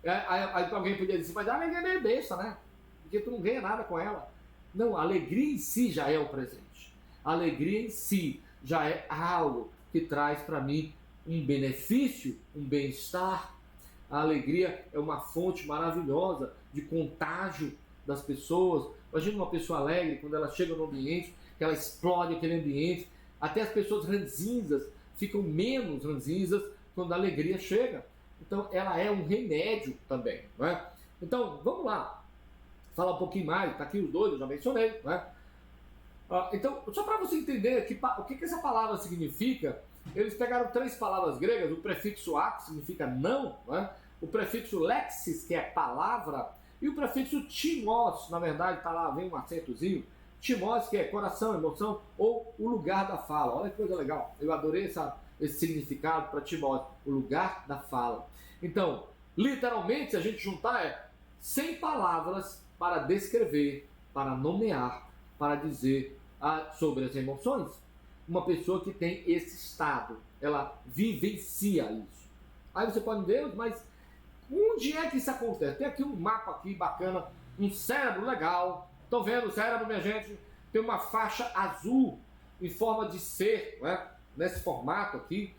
Aí alguém podia dizer, mas a alegria é meio besta, né? Porque tu não ganha nada com ela. Não, a alegria em si já é o presente. A alegria em si já é algo que traz para mim um benefício, um bem-estar. A alegria é uma fonte maravilhosa de contágio das pessoas. Imagina uma pessoa alegre quando ela chega no ambiente, que ela explode aquele ambiente. Até as pessoas ranzinzas ficam menos ranzinzas quando a alegria chega. Então ela é um remédio também, não é? Então vamos lá, falar um pouquinho mais. Está aqui os dois, eu já mencionei, não é? Então, só para você entender o que essa palavra significa, eles pegaram 3 palavras gregas. O prefixo a, que significa não, é? O prefixo lexis, que é palavra, e o prefixo timos, na verdade, tá lá, vem um acentozinho, timos, que é coração, emoção, ou o lugar da fala. Olha que coisa legal, eu adorei esse significado para timos, o lugar da fala. Então, literalmente, se a gente juntar, 100 palavras para descrever, para nomear, para dizer sobre as emoções. Uma pessoa que tem esse estado, ela vivencia isso. Aí você pode dizer, mas onde é que isso acontece? Tem aqui um mapa aqui bacana, um cérebro legal. Estão vendo o cérebro, minha gente? Tem uma faixa azul em forma de ser, né? Nesse formato aqui,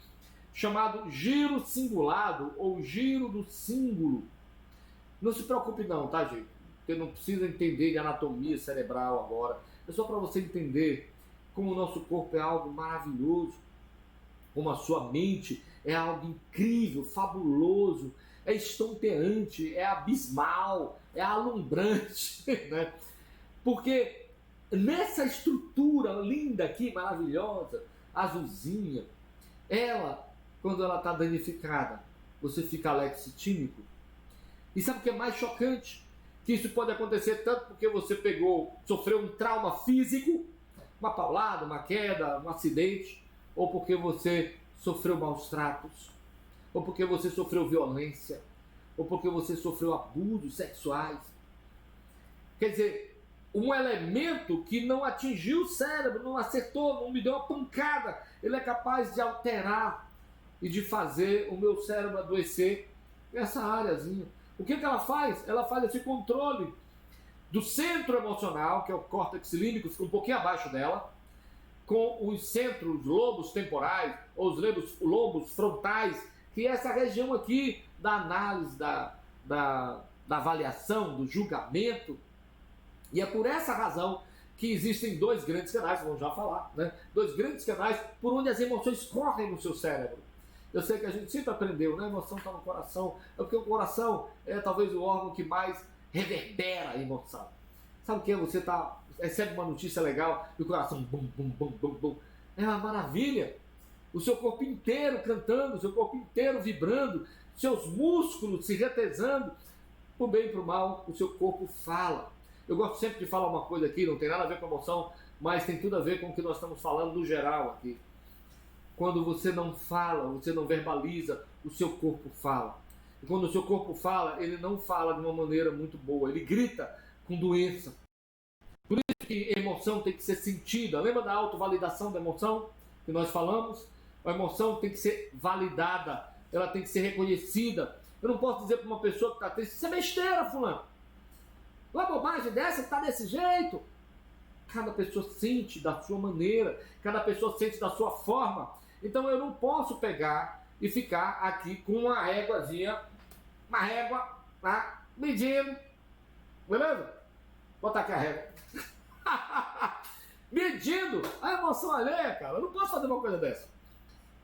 chamado giro cingulado ou giro do símbolo. Não se preocupe não, tá, gente? Porque não precisa entender de anatomia cerebral agora. É só para você entender como o nosso corpo é algo maravilhoso, como a sua mente é algo incrível, fabuloso, é estonteante, é abismal, é alumbrante, né? Porque nessa estrutura linda aqui, maravilhosa, azulzinha, ela, quando ela está danificada, você fica lexitímico. E sabe o que é mais chocante? Que isso pode acontecer tanto porque você sofreu um trauma físico, uma paulada, uma queda, um acidente, ou porque você sofreu maus tratos, ou porque você sofreu violência, ou porque você sofreu abusos sexuais. Quer dizer, um elemento que não atingiu o cérebro, não acertou, não me deu uma pancada, ele é capaz de alterar e de fazer o meu cérebro adoecer nessa áreazinha. O que ela faz? Ela faz esse controle do centro emocional, que é o córtex límbico, fica um pouquinho abaixo dela, com os centros, lobos temporais, ou os lobos frontais, que é essa região aqui da análise, da avaliação, do julgamento. E é por essa razão que existem 2 grandes canais, vamos já falar, né? 2 grandes canais por onde as emoções correm no seu cérebro. Eu sei que a gente sempre aprendeu, né? A emoção está no coração, é porque o coração é talvez o órgão que mais reverbera a emoção. Sabe o que? Você recebe uma notícia legal e o coração bum, bum, bum, bum, bum. É uma maravilha. o seu corpo inteiro cantando, o seu corpo inteiro vibrando, seus músculos se retesando, pro bem e pro mal, o seu corpo fala. Eu gosto sempre de falar uma coisa aqui, não tem nada a ver com emoção, mas tem tudo a ver com o que nós estamos falando no geral aqui. Quando você não fala, você não verbaliza, o seu corpo fala. E quando o seu corpo fala, ele não fala de uma maneira muito boa, ele grita com doença. Por isso que emoção tem que ser sentida. Lembra da autovalidação da emoção que nós falamos? A emoção tem que ser validada, ela tem que ser reconhecida. Eu não posso dizer para uma pessoa que está triste, isso é besteira, fulano. Uma bobagem dessa que está desse jeito. Cada pessoa sente da sua maneira, cada pessoa sente da sua forma. Então eu não posso pegar e ficar aqui com uma réguazinha, uma régua, tá? Medindo. Beleza? Botar aqui a régua. Medindo a emoção alheia, cara. Eu não posso fazer uma coisa dessa.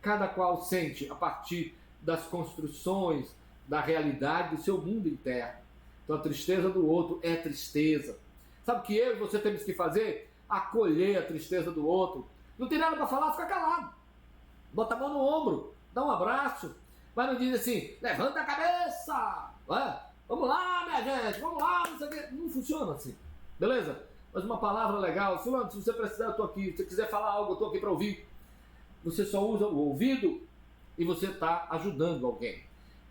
Cada qual sente a partir das construções, da realidade do seu mundo interno. Então a tristeza do outro é tristeza. Sabe o que eu e você temos que fazer? Acolher a tristeza do outro. Não tem nada para falar, fica calado. Bota a mão no ombro, dá um abraço. Mas não diz assim, levanta a cabeça. Vamos lá, minha gente, vamos lá. Não sei o quê. Não funciona assim. Beleza? Mas uma palavra legal. Fulano, se você precisar, eu estou aqui. Se você quiser falar algo, eu estou aqui para ouvir. Você só usa o ouvido e você está ajudando alguém.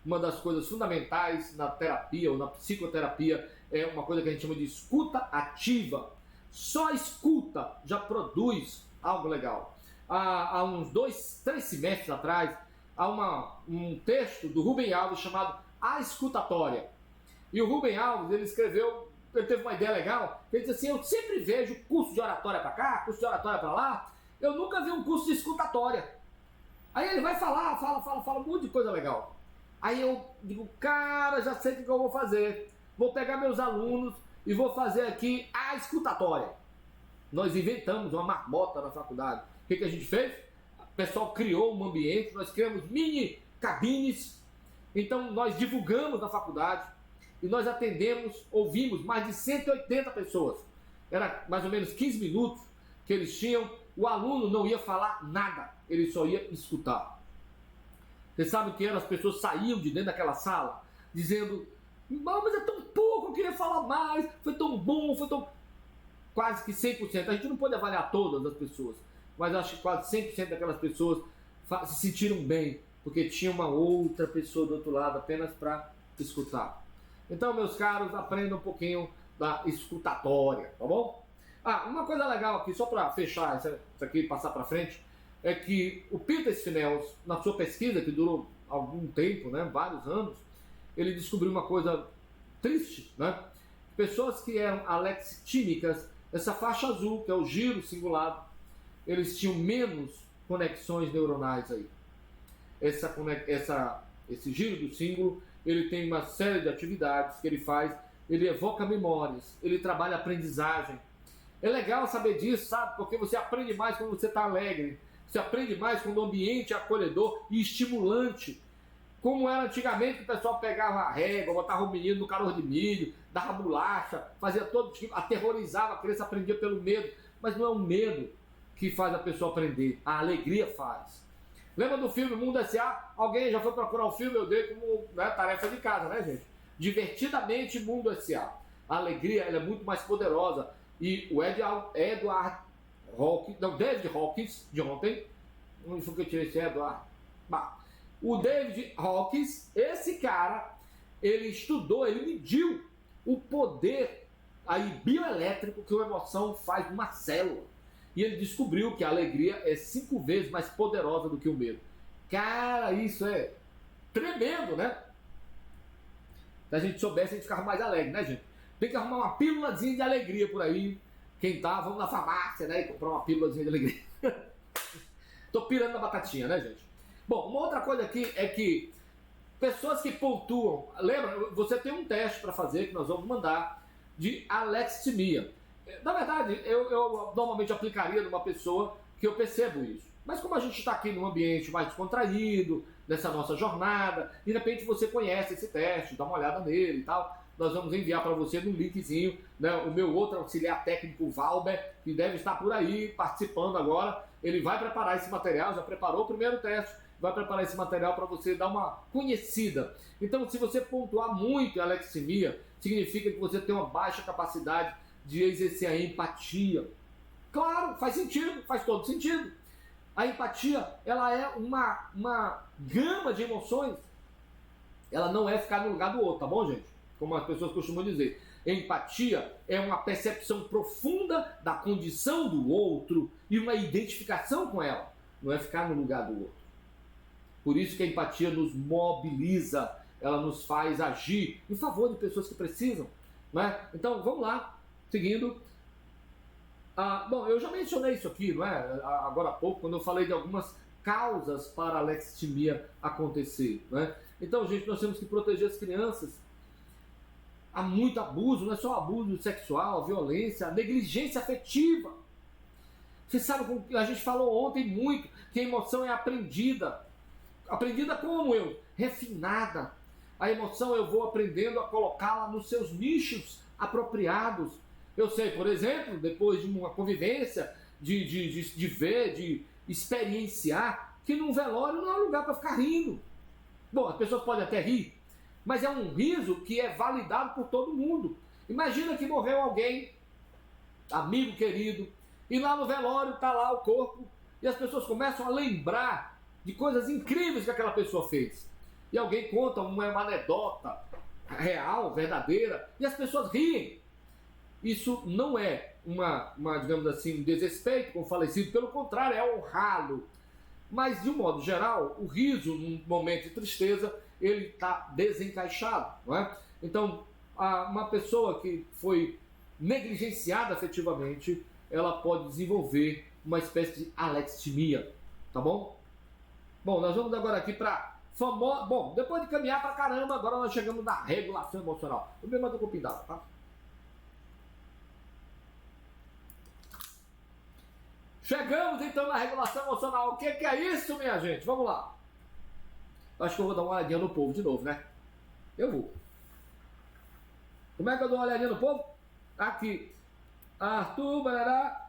Uma das coisas fundamentais na terapia ou na psicoterapia é uma coisa que a gente chama de escuta ativa. Só escuta já produz algo legal. Há uns 3 semestres atrás, há um texto do Rubem Alves chamado A Escutatória. E o Rubem Alves, ele escreveu, ele teve uma ideia legal, ele disse assim, eu sempre vejo curso de oratória para cá, curso de oratória para lá, eu nunca vi um curso de escutatória. Aí ele vai fala um monte de coisa legal. Aí eu digo, cara, já sei o que eu vou fazer. Vou pegar meus alunos e vou fazer aqui a escutatória. Nós inventamos uma marmota na faculdade. O que a gente fez? O pessoal criou um ambiente, nós criamos mini cabines. Então nós divulgamos na faculdade e nós atendemos, ouvimos mais de 180 pessoas. Era mais ou menos 15 minutos que eles tinham. O aluno não ia falar nada, ele só ia escutar. Você sabe o que era? As pessoas saíam de dentro daquela sala dizendo, mas é tão pouco, eu queria falar mais, foi tão bom, foi tão... Quase que 100%, a gente não pode avaliar todas as pessoas, mas acho que quase 100% daquelas pessoas se sentiram bem, porque tinha uma outra pessoa do outro lado apenas para escutar. Então, meus caros, aprendam um pouquinho da escutatória, tá bom? Uma coisa legal aqui, só para fechar isso aqui e passar para frente, é que o Peter Sfinels, na sua pesquisa, que durou algum tempo, né, vários anos, ele descobriu uma coisa triste, né? Pessoas que eram alexitímicas, essa faixa azul, que é o giro cingulado, eles tinham menos conexões neuronais aí. Esse giro do símbolo, ele tem uma série de atividades que ele faz, ele evoca memórias, ele trabalha aprendizagem. É legal saber disso, sabe? Porque você aprende mais quando você está alegre. Você aprende mais quando o ambiente é acolhedor e estimulante. Como era antigamente, que o pessoal pegava a régua, botava o menino no caroço de milho, dava bolacha, fazia todo tipo, aterrorizava, a criança aprendia pelo medo. Mas não é o medo que faz a pessoa aprender, a alegria faz. Lembra do filme Mundo S.A.? Alguém já foi procurar o filme? Eu dei como tarefa de casa, né, gente? Divertidamente Mundo S.A. A alegria ela é muito mais poderosa. E o David Hawkins, de ontem, onde foi que eu tirei esse Edward? O David Hawkins, esse cara, ele estudou, ele mediu o poder aí bioelétrico que uma emoção faz numa célula. E ele descobriu que a alegria é 5 vezes mais poderosa do que o medo. Cara, isso é tremendo, né? Se a gente soubesse, a gente ficava mais alegre, né, gente? Tem que arrumar uma pílulazinha de alegria por aí. Quem tá, vamos na farmácia, né, e comprar uma pílulazinha de alegria. Tô pirando na batatinha, né, gente? Bom, uma outra coisa aqui é que pessoas que pontuam, lembra, você tem um teste para fazer que nós vamos mandar de alexithymia. Na verdade, eu normalmente aplicaria numa pessoa que eu percebo isso. Mas como a gente está aqui num ambiente mais descontraído, nessa nossa jornada, de repente você conhece esse teste, dá uma olhada nele e tal, nós vamos enviar para você no linkzinho, né, o meu outro auxiliar técnico, Valber, que deve estar por aí participando agora, ele vai preparar esse material, já preparou o primeiro teste, vai preparar esse material para você dar uma conhecida. Então, se você pontuar muito em alexithymia, significa que você tem uma baixa capacidade de exercer a empatia. Claro, faz sentido, faz todo sentido. A empatia, ela é uma gama de emoções. Ela não é ficar no lugar do outro, tá bom, gente? Como as pessoas costumam dizer. Empatia é uma percepção profunda da condição do outro e uma identificação com ela. Não é ficar no lugar do outro. Por isso que a empatia nos mobiliza, ela nos faz agir em favor de pessoas que precisam. Não é? Então, vamos lá, seguindo. Bom, eu já mencionei isso aqui, não é? Agora há pouco, quando eu falei de algumas causas para a alexithymia acontecer. Não é? Então, gente, nós temos que proteger as crianças. Há muito abuso, não é só abuso sexual, violência, negligência afetiva. Você sabe, a gente falou ontem muito, que a emoção é aprendida. Aprendida como refinada. A emoção eu vou aprendendo a colocá-la nos seus nichos apropriados. Eu sei, por exemplo, depois de uma convivência, de ver, de experienciar, que num velório não há lugar para ficar rindo. Bom, as pessoas podem até rir, mas é um riso que é validado por todo mundo. Imagina que morreu alguém, amigo querido, e lá no velório está lá o corpo, e as pessoas começam a lembrar de coisas incríveis que aquela pessoa fez. E alguém conta uma anedota real, verdadeira, e as pessoas riem. Isso não é digamos assim, um desrespeito com o falecido, pelo contrário, é honrá-lo. Mas, de um modo geral, o riso, num momento de tristeza, ele está desencaixado, não é? Então, uma pessoa que foi negligenciada afetivamente, ela pode desenvolver uma espécie de alexithymia, tá bom? Bom, nós vamos agora aqui para famosa... Bom, depois de caminhar pra caramba, agora nós chegamos na regulação emocional. Eu mesmo estou com pindado, tá? Chegamos então na regulação emocional. O que é isso, minha gente? Vamos lá. Acho que eu vou dar uma olhadinha no povo de novo, né? Eu vou. Como é que eu dou uma olhadinha no povo? Aqui. Arthur, Barará.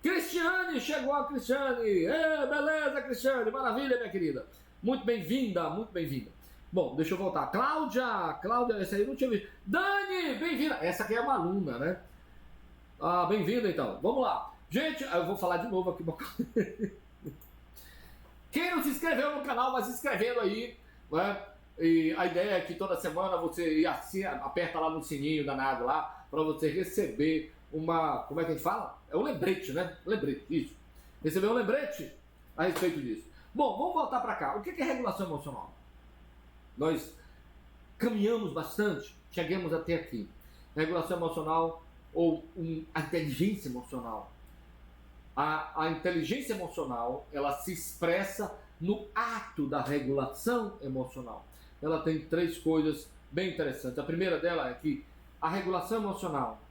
Cristiane, chegou a Cristiane. Beleza, Cristiane. Maravilha, minha querida. Muito bem-vinda, muito bem-vinda. Bom, deixa eu voltar. Cláudia, essa aí eu não tinha visto. Dani, bem-vinda. Essa aqui é uma aluna, né? Bem-vinda então. Vamos lá. Gente, eu vou falar de novo aqui. Quem não se inscreveu no canal, vai se inscrevendo aí, né? E a ideia é que toda semana você aperta lá no sininho danado lá, para você receber como é que a gente fala? É um lembrete, né? Lembrete, isso. Receber um lembrete a respeito disso. Bom, vamos voltar para cá. O que é regulação emocional? Nós caminhamos bastante, chegamos até aqui. Regulação emocional ou a inteligência emocional. A inteligência emocional, ela se expressa no ato da regulação emocional. Ela tem 3 coisas bem interessantes. A primeira dela é que a regulação emocional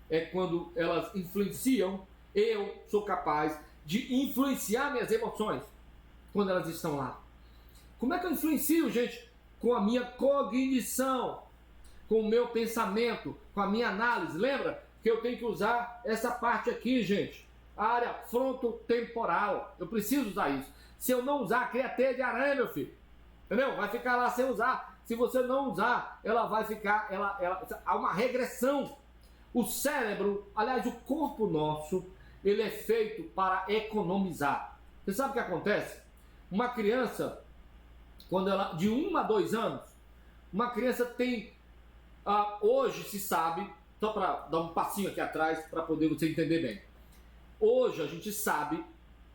é quando elas influenciam, eu sou capaz de influenciar minhas emoções quando elas estão lá. Como é que eu influencio, gente? Com a minha cognição, com o meu pensamento, com a minha análise. Lembra que eu tenho que usar essa parte aqui, gente? A área frontotemporal. Eu preciso usar isso. Se eu não usar, cria teia de aranha, meu filho. Entendeu? Vai ficar lá sem usar. Se você não usar, ela vai ficar... há uma regressão. O cérebro, aliás, o corpo nosso, ele é feito para economizar. Você sabe o que acontece? Uma criança, quando ela de 1 a 2 anos, uma criança tem... hoje se sabe, só para dar um passinho aqui atrás, para poder você entender bem. Hoje a gente sabe,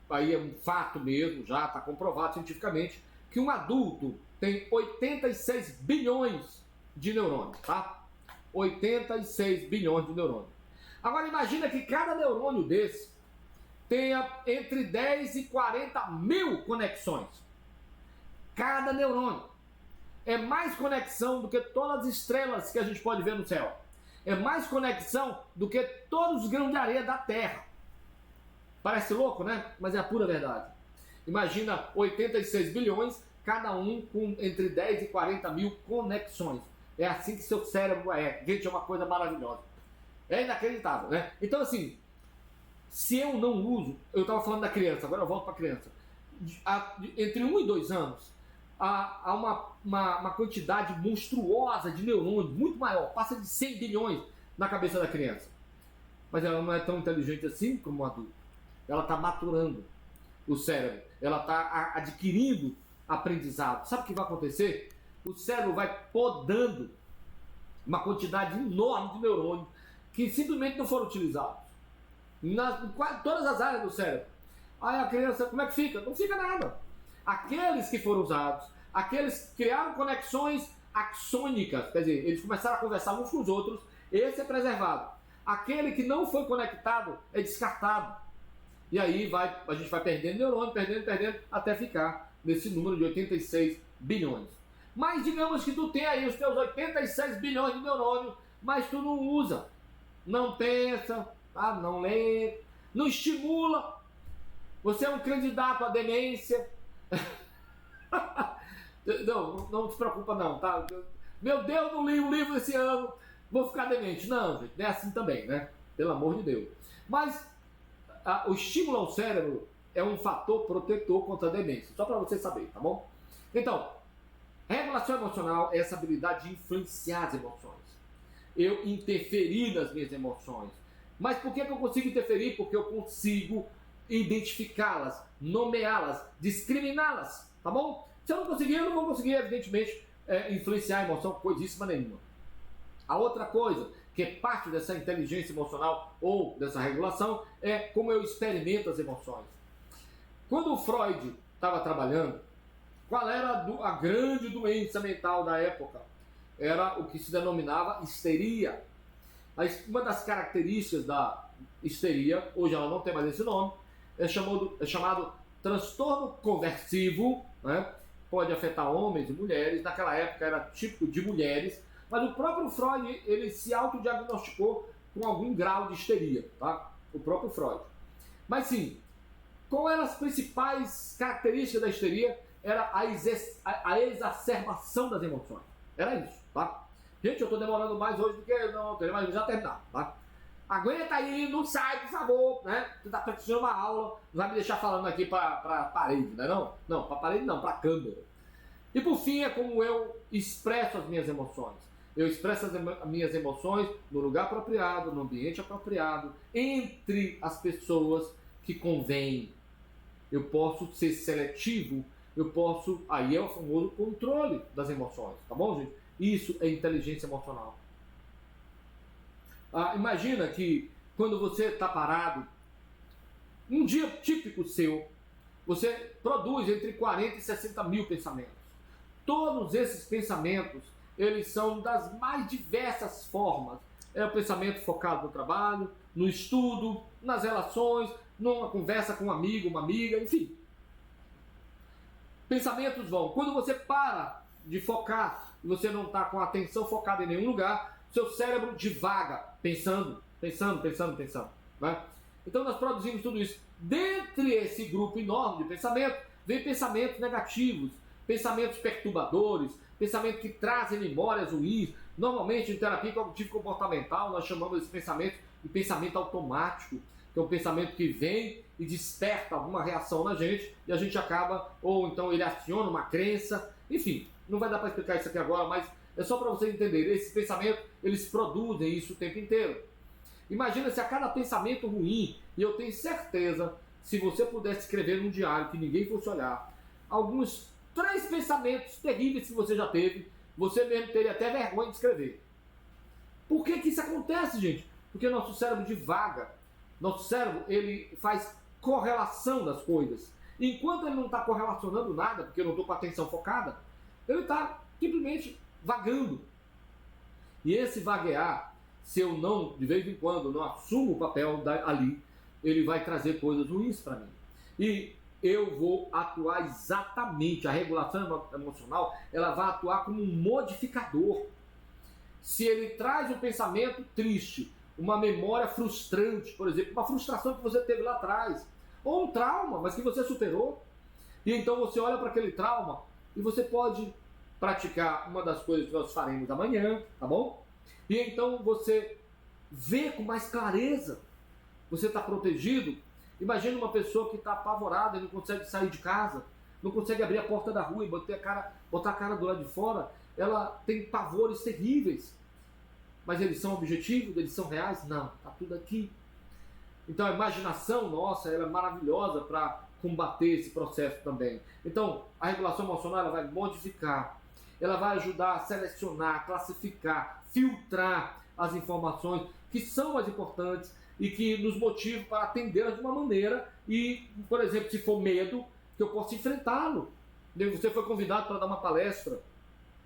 aí é um fato mesmo, já está comprovado cientificamente, que um adulto tem 86 bilhões de neurônios, tá? 86 bilhões de neurônios. Agora imagina que cada neurônio desse tenha entre 10 e 40 mil conexões. Cada neurônio. É mais conexão do que todas as estrelas que a gente pode ver no céu. É mais conexão do que todos os grãos de areia da Terra. Parece louco, né? Mas é a pura verdade. Imagina 86 bilhões, cada um com entre 10 e 40 mil conexões. É assim que seu cérebro é. Gente, é uma coisa maravilhosa. É inacreditável, né? Então, assim, Se eu não uso, eu estava falando da criança, agora eu volto para a criança. Entre 1 e 2 anos, há uma quantidade monstruosa de neurônios, muito maior, passa de 100 bilhões na cabeça da criança. Mas ela não é tão inteligente assim como um adulto. Ela está maturando o cérebro, ela está adquirindo aprendizado. Sabe o que vai acontecer? O cérebro vai podando uma quantidade enorme de neurônios que simplesmente não foram utilizados em todas as áreas do cérebro. Aí a criança, como é que fica? Não fica nada. Aqueles que foram usados, aqueles que criaram conexões axônicas, quer dizer, eles começaram a conversar uns com os outros, esse é preservado. Aquele que não foi conectado é descartado. E aí a gente vai perdendo neurônio, perdendo, até ficar nesse número de 86 bilhões. Mas digamos que tu tem aí os teus 86 bilhões de neurônios, mas tu não usa, não pensa, tá? Não lê, não estimula. Você é um candidato à demência. Não se preocupa não, tá? Meu Deus, não li um livro esse ano, vou ficar demente. Não, gente, não é assim também, né? Pelo amor de Deus. Mas o estímulo ao cérebro é um fator protetor contra a demência, só para você saber, tá bom? Então, regulação emocional é essa habilidade de influenciar as emoções. Eu interferir nas minhas emoções. Mas por que eu consigo interferir? Porque eu consigo identificá-las, nomeá-las, discriminá-las, tá bom? Se eu não conseguir, eu não vou conseguir, evidentemente, influenciar a emoção, coisíssima nenhuma. A outra coisa, que é parte dessa inteligência emocional ou dessa regulação, é como eu experimento as emoções. Quando o Freud estava trabalhando, qual era a grande doença mental da época? Era o que se denominava histeria. Uma das características da histeria, hoje ela não tem mais esse nome, é chamado transtorno conversivo, né? Pode afetar homens e mulheres, naquela época era típico de mulheres, mas o próprio Freud, ele se autodiagnosticou com algum grau de histeria, tá? O próprio Freud. Mas sim, qual eram as principais características da histeria? Era a exacerbação das emoções. Era isso, tá? Gente, eu estou demorando mais hoje do que não, mas já terminar, tá? Aguenta aí, não sai, por favor, né? Você está precisando uma aula, não vai me deixar falando aqui para a parede, né? Não, para a parede não, para a câmera. E por fim, é como eu expresso as minhas emoções. Eu expresso as minhas emoções no lugar apropriado, no ambiente apropriado, entre as pessoas que convém. Eu posso ser seletivo, aí é o famoso controle das emoções, tá bom, gente? Isso é inteligência emocional. Imagina que quando você está parado, um dia típico seu, você produz entre 40 e 60 mil pensamentos. Todos esses pensamentos, eles são das mais diversas formas. É o pensamento focado no trabalho, no estudo, nas relações, numa conversa com um amigo, uma amiga, enfim. Pensamentos vão. Quando você para de focar e você não está com a atenção focada em nenhum lugar, seu cérebro divaga, pensando. Né? Então nós produzimos tudo isso. Dentre esse grupo enorme de pensamentos, vem pensamentos negativos, pensamentos perturbadores, pensamentos que trazem memórias ruins. Normalmente em terapia cognitivo-comportamental nós chamamos esse pensamento de pensamento automático, que é um pensamento que vem e desperta alguma reação na gente e a gente acaba, ou então ele aciona uma crença, enfim, não vai dar para explicar isso aqui agora, mas é só para vocês entenderem, esses pensamentos, eles produzem isso o tempo inteiro. Imagina se a cada pensamento ruim, e eu tenho certeza, se você pudesse escrever num diário que ninguém fosse olhar, alguns 3 pensamentos terríveis que você já teve, você mesmo teria até vergonha de escrever. Por que isso acontece, gente? Porque nosso cérebro divaga. Nosso cérebro, ele faz correlação das coisas. Enquanto ele não está correlacionando nada, porque eu não estou com a atenção focada, ele está simplesmente vagando. E esse vaguear, se eu não, de vez em quando, não assumo o papel ali, ele vai trazer coisas ruins para mim. E eu vou atuar exatamente, a regulação emocional, ela vai atuar como um modificador. Se ele traz um pensamento triste, uma memória frustrante, por exemplo, uma frustração que você teve lá atrás, ou um trauma, mas que você superou, e então você olha para aquele trauma e você pode praticar uma das coisas que nós faremos amanhã, tá bom? E então você vê com mais clareza você está protegido. Imagina uma pessoa que está apavorada e não consegue sair de casa, não consegue abrir a porta da rua e botar a cara do lado de fora. Ela tem pavores terríveis. Mas eles são objetivos? Eles são reais? Não, está tudo aqui. Então a imaginação nossa, ela é maravilhosa para combater esse processo também. Então a regulação emocional, ela vai modificar, ela vai ajudar a selecionar, classificar, filtrar as informações que são mais importantes e que nos motivam para atendê-las de uma maneira e, por exemplo, se for medo, que eu possa enfrentá-lo. Você foi convidado para dar uma palestra,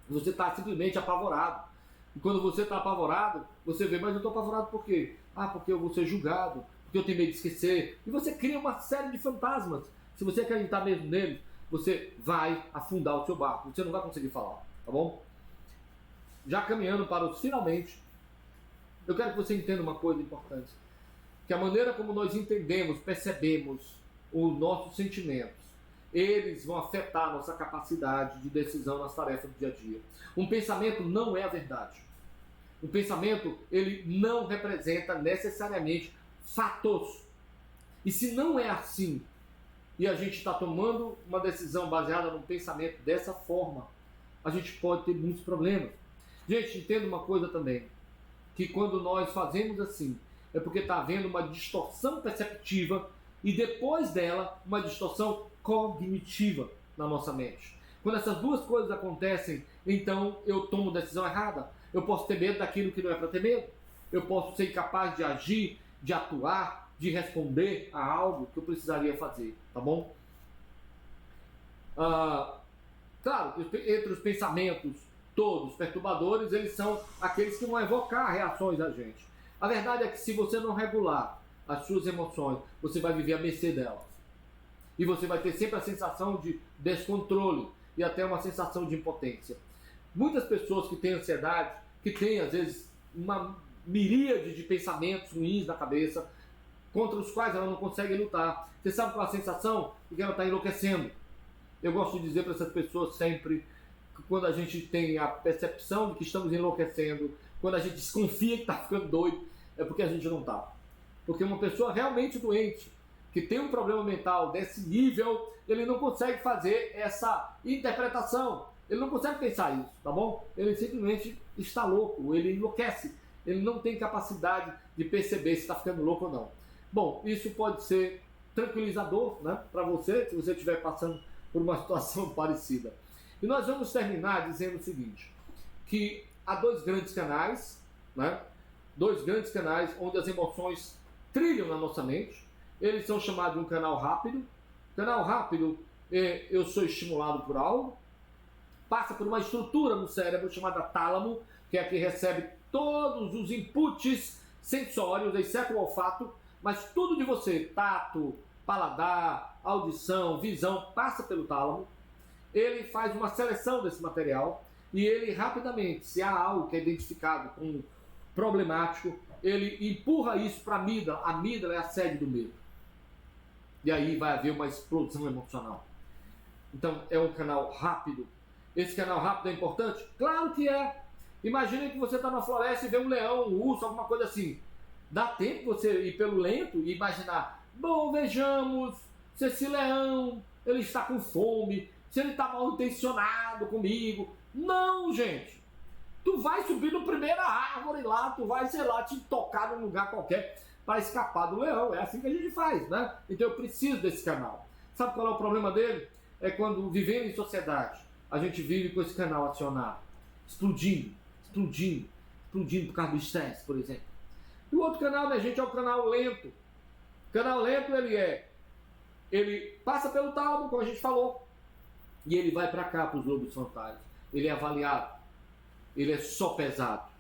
você está simplesmente apavorado. E quando você está apavorado, você vê, mas eu estou apavorado por quê? Ah, porque eu vou ser julgado, porque eu tenho medo de esquecer. E você cria uma série de fantasmas. Se você acreditar mesmo neles, você vai afundar o seu barco. Você não vai conseguir falar, tá bom? Já caminhando para os finalmente, eu quero que você entenda uma coisa importante. Que a maneira como nós entendemos, percebemos os nossos sentimentos, eles vão afetar a nossa capacidade de decisão nas tarefas do dia a dia. Um pensamento não é a verdade. Um pensamento, ele não representa necessariamente fatos. E se não é assim, e a gente está tomando uma decisão baseada num pensamento dessa forma, a gente pode ter muitos problemas. Gente, entenda uma coisa também, que quando nós fazemos assim, é porque está havendo uma distorção perceptiva e depois dela, uma distorção cognitiva na nossa mente. Quando essas duas coisas acontecem, então eu tomo decisão errada. Eu posso ter medo daquilo que não é para ter medo. Eu posso ser incapaz de agir, de atuar, de responder a algo que eu precisaria fazer, tá bom? Claro, entre os pensamentos todos perturbadores, eles são aqueles que vão evocar reações da gente. A verdade é que se você não regular as suas emoções, você vai viver à mercê delas. E você vai ter sempre a sensação de descontrole e até uma sensação de impotência. Muitas pessoas que têm ansiedade, que têm às vezes uma miríade de pensamentos ruins na cabeça, contra os quais ela não consegue lutar. Você sabe qual é a sensação? Que ela está enlouquecendo. Eu gosto de dizer para essas pessoas sempre que quando a gente tem a percepção de que estamos enlouquecendo, quando a gente desconfia que está ficando doido, é porque a gente não está. Porque uma pessoa realmente doente, que tem um problema mental desse nível, ele não consegue fazer essa interpretação. Ele não consegue pensar isso, tá bom? Ele simplesmente está louco, ele enlouquece. Ele não tem capacidade de perceber se está ficando louco ou não. Bom, isso pode ser tranquilizador, né, para você, se você estiver passando por uma situação parecida. E nós vamos terminar dizendo o seguinte, que há dois grandes canais, né, onde as emoções trilham na nossa mente. Eles são chamados de um canal rápido. Canal rápido, eu sou estimulado por algo, passa por uma estrutura no cérebro chamada tálamo, que é a que recebe todos os inputs sensórios, exceto o olfato, mas tudo de você, tato, paladar, audição, visão, passa pelo tálamo. Ele faz uma seleção desse material e ele rapidamente, se há algo que é identificado como problemático, ele empurra isso para a amígdala. A amígdala é a sede do medo. E aí vai haver uma explosão emocional. Então é um canal rápido. Esse canal rápido é importante? Claro que é. Imagine que você está na floresta e vê um leão, um urso, alguma coisa assim. Dá tempo você ir pelo lento e imaginar, bom, vejamos se esse leão ele está com fome, se ele está mal intencionado comigo. Não, gente. Tu vai subir no primeira árvore lá, tu vai, sei lá, te tocar num lugar qualquer para escapar do leão. É assim que a gente faz, né? Então eu preciso desse canal. Sabe qual é o problema dele? É quando vivendo em sociedade, a gente vive com esse canal acionado, explodindo por causa do estresse, por exemplo. E o outro canal da gente é o canal lento. O canal lento, ele passa pelo tálamo, como a gente falou, e ele vai para cá, para os lobos frontais. Ele é avaliado, ele é só pesado.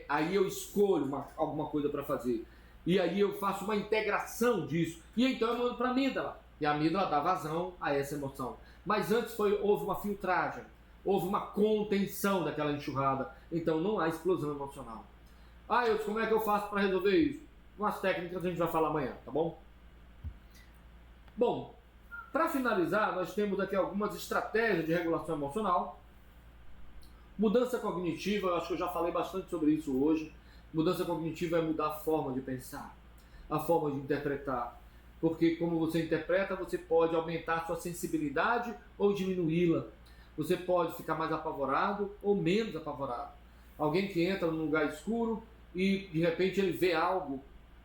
Aí eu escolho alguma coisa para fazer. E aí eu faço uma integração disso. E então eu mando para a amígdala. E a amígdala dá vazão a essa emoção. Mas antes houve uma filtragem, houve uma contenção daquela enxurrada. Então não há explosão emocional. Eudes, como é que eu faço para resolver isso? Umas técnicas a gente vai falar amanhã, tá bom? Bom, para finalizar, nós temos aqui algumas estratégias de regulação emocional. Mudança cognitiva, eu acho que eu já falei bastante sobre isso hoje. Mudança cognitiva é mudar a forma de pensar. a forma de interpretar. Porque como você interpreta, você pode aumentar sua sensibilidade ou diminuí-la. Você pode ficar mais apavorado ou menos apavorado. Alguém que entra num lugar escuro e de repente ele vê algo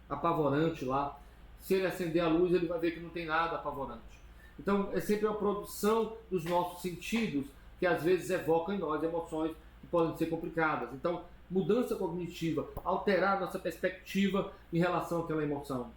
apavorante lá. Se ele acender a luz, ele vai ver que não tem nada apavorante. Então é sempre a produção dos nossos sentidos que às vezes evocam em nós emoções que podem ser complicadas. Então, mudança cognitiva, alterar nossa perspectiva em relação àquela emoção.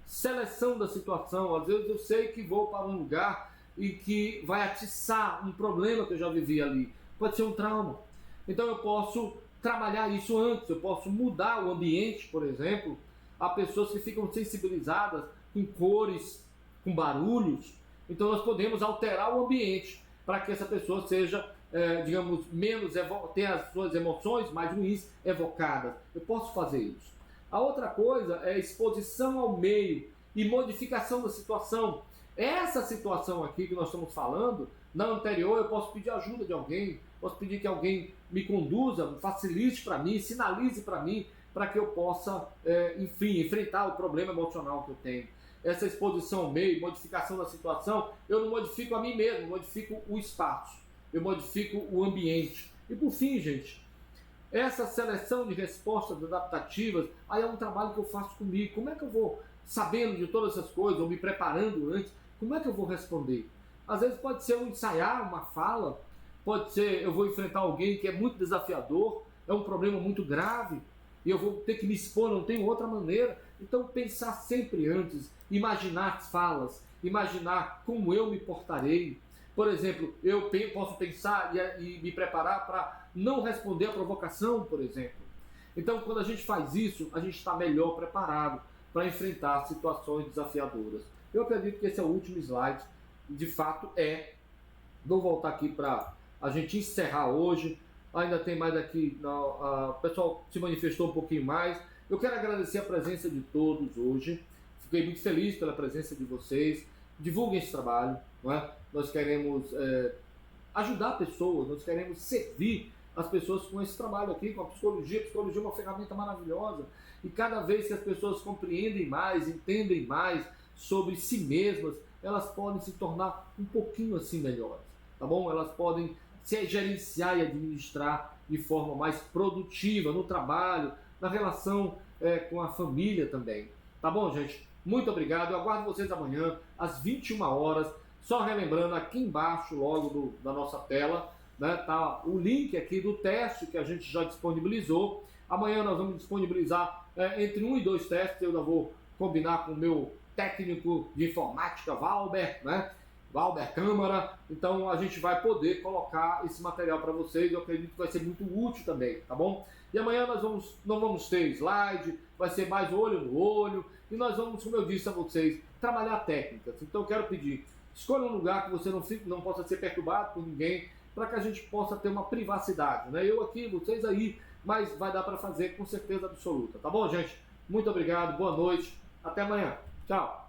Seleção da situação. Às vezes eu sei que vou para um lugar e que vai atiçar um problema que eu já vivi ali. Pode ser um trauma. Então eu posso trabalhar isso antes, eu posso mudar o ambiente, por exemplo. Há pessoas que ficam sensibilizadas com cores, com barulhos. Então nós podemos alterar o ambiente para que essa pessoa seja, digamos, tenha as suas emoções mais ruins evocadas. Eu posso fazer isso. A outra coisa é exposição ao meio e modificação da situação. Essa situação aqui que nós estamos falando, na anterior eu posso pedir ajuda de alguém, posso pedir que alguém me conduza, facilite para mim, sinalize para mim, para que eu possa, enfim, enfrentar o problema emocional que eu tenho. Essa exposição ao meio, modificação da situação, eu não modifico a mim mesmo, eu modifico o espaço, eu modifico o ambiente. E por fim, gente, essa seleção de respostas adaptativas, aí é um trabalho que eu faço comigo. Como é que eu vou, sabendo de todas essas coisas, ou me preparando antes, como é que eu vou responder? Às vezes pode ser um ensaiar, uma fala, pode ser eu vou enfrentar alguém que é muito desafiador, é um problema muito grave, e eu vou ter que me expor, não tem outra maneira. Então pensar sempre antes, imaginar as falas, imaginar como eu me portarei. Por exemplo, eu posso pensar e me preparar para não responder a provocação, por exemplo. Então, quando a gente faz isso, a gente está melhor preparado para enfrentar situações desafiadoras. Eu acredito que esse é o último slide. De fato, Vou voltar aqui para a gente encerrar hoje. Ainda tem mais aqui, o pessoal se manifestou um pouquinho mais. Eu quero agradecer a presença de todos hoje. Fiquei muito feliz pela presença de vocês. Divulguem esse trabalho, não é? Nós queremos ajudar pessoas, nós queremos servir as pessoas com esse trabalho aqui, com a psicologia. A psicologia é uma ferramenta maravilhosa. E cada vez que as pessoas compreendem mais, entendem mais sobre si mesmas, elas podem se tornar um pouquinho assim melhores, tá bom? Elas podem se gerenciar e administrar de forma mais produtiva no trabalho, na relação com a família também. Tá bom, gente? Muito obrigado. Eu aguardo vocês amanhã, às 21 horas. Só relembrando, aqui embaixo, logo da nossa tela, né, tá o link aqui do teste que a gente já disponibilizou. Amanhã nós vamos disponibilizar entre 1 e 2 testes. Eu já vou combinar com o meu técnico de informática, Valber, né? Valber Câmara. Então a gente vai poder colocar esse material para vocês. Eu acredito que vai ser muito útil também, tá bom? E amanhã nós não vamos ter slide, vai ser mais olho no olho. E nós vamos, como eu disse a vocês, trabalhar técnicas. Então eu quero pedir, escolha um lugar que você não possa ser perturbado por ninguém, para que a gente possa ter uma privacidade, né? Eu aqui, vocês aí, mas vai dar para fazer com certeza absoluta, tá bom, gente? Muito obrigado, boa noite, até amanhã. Tchau.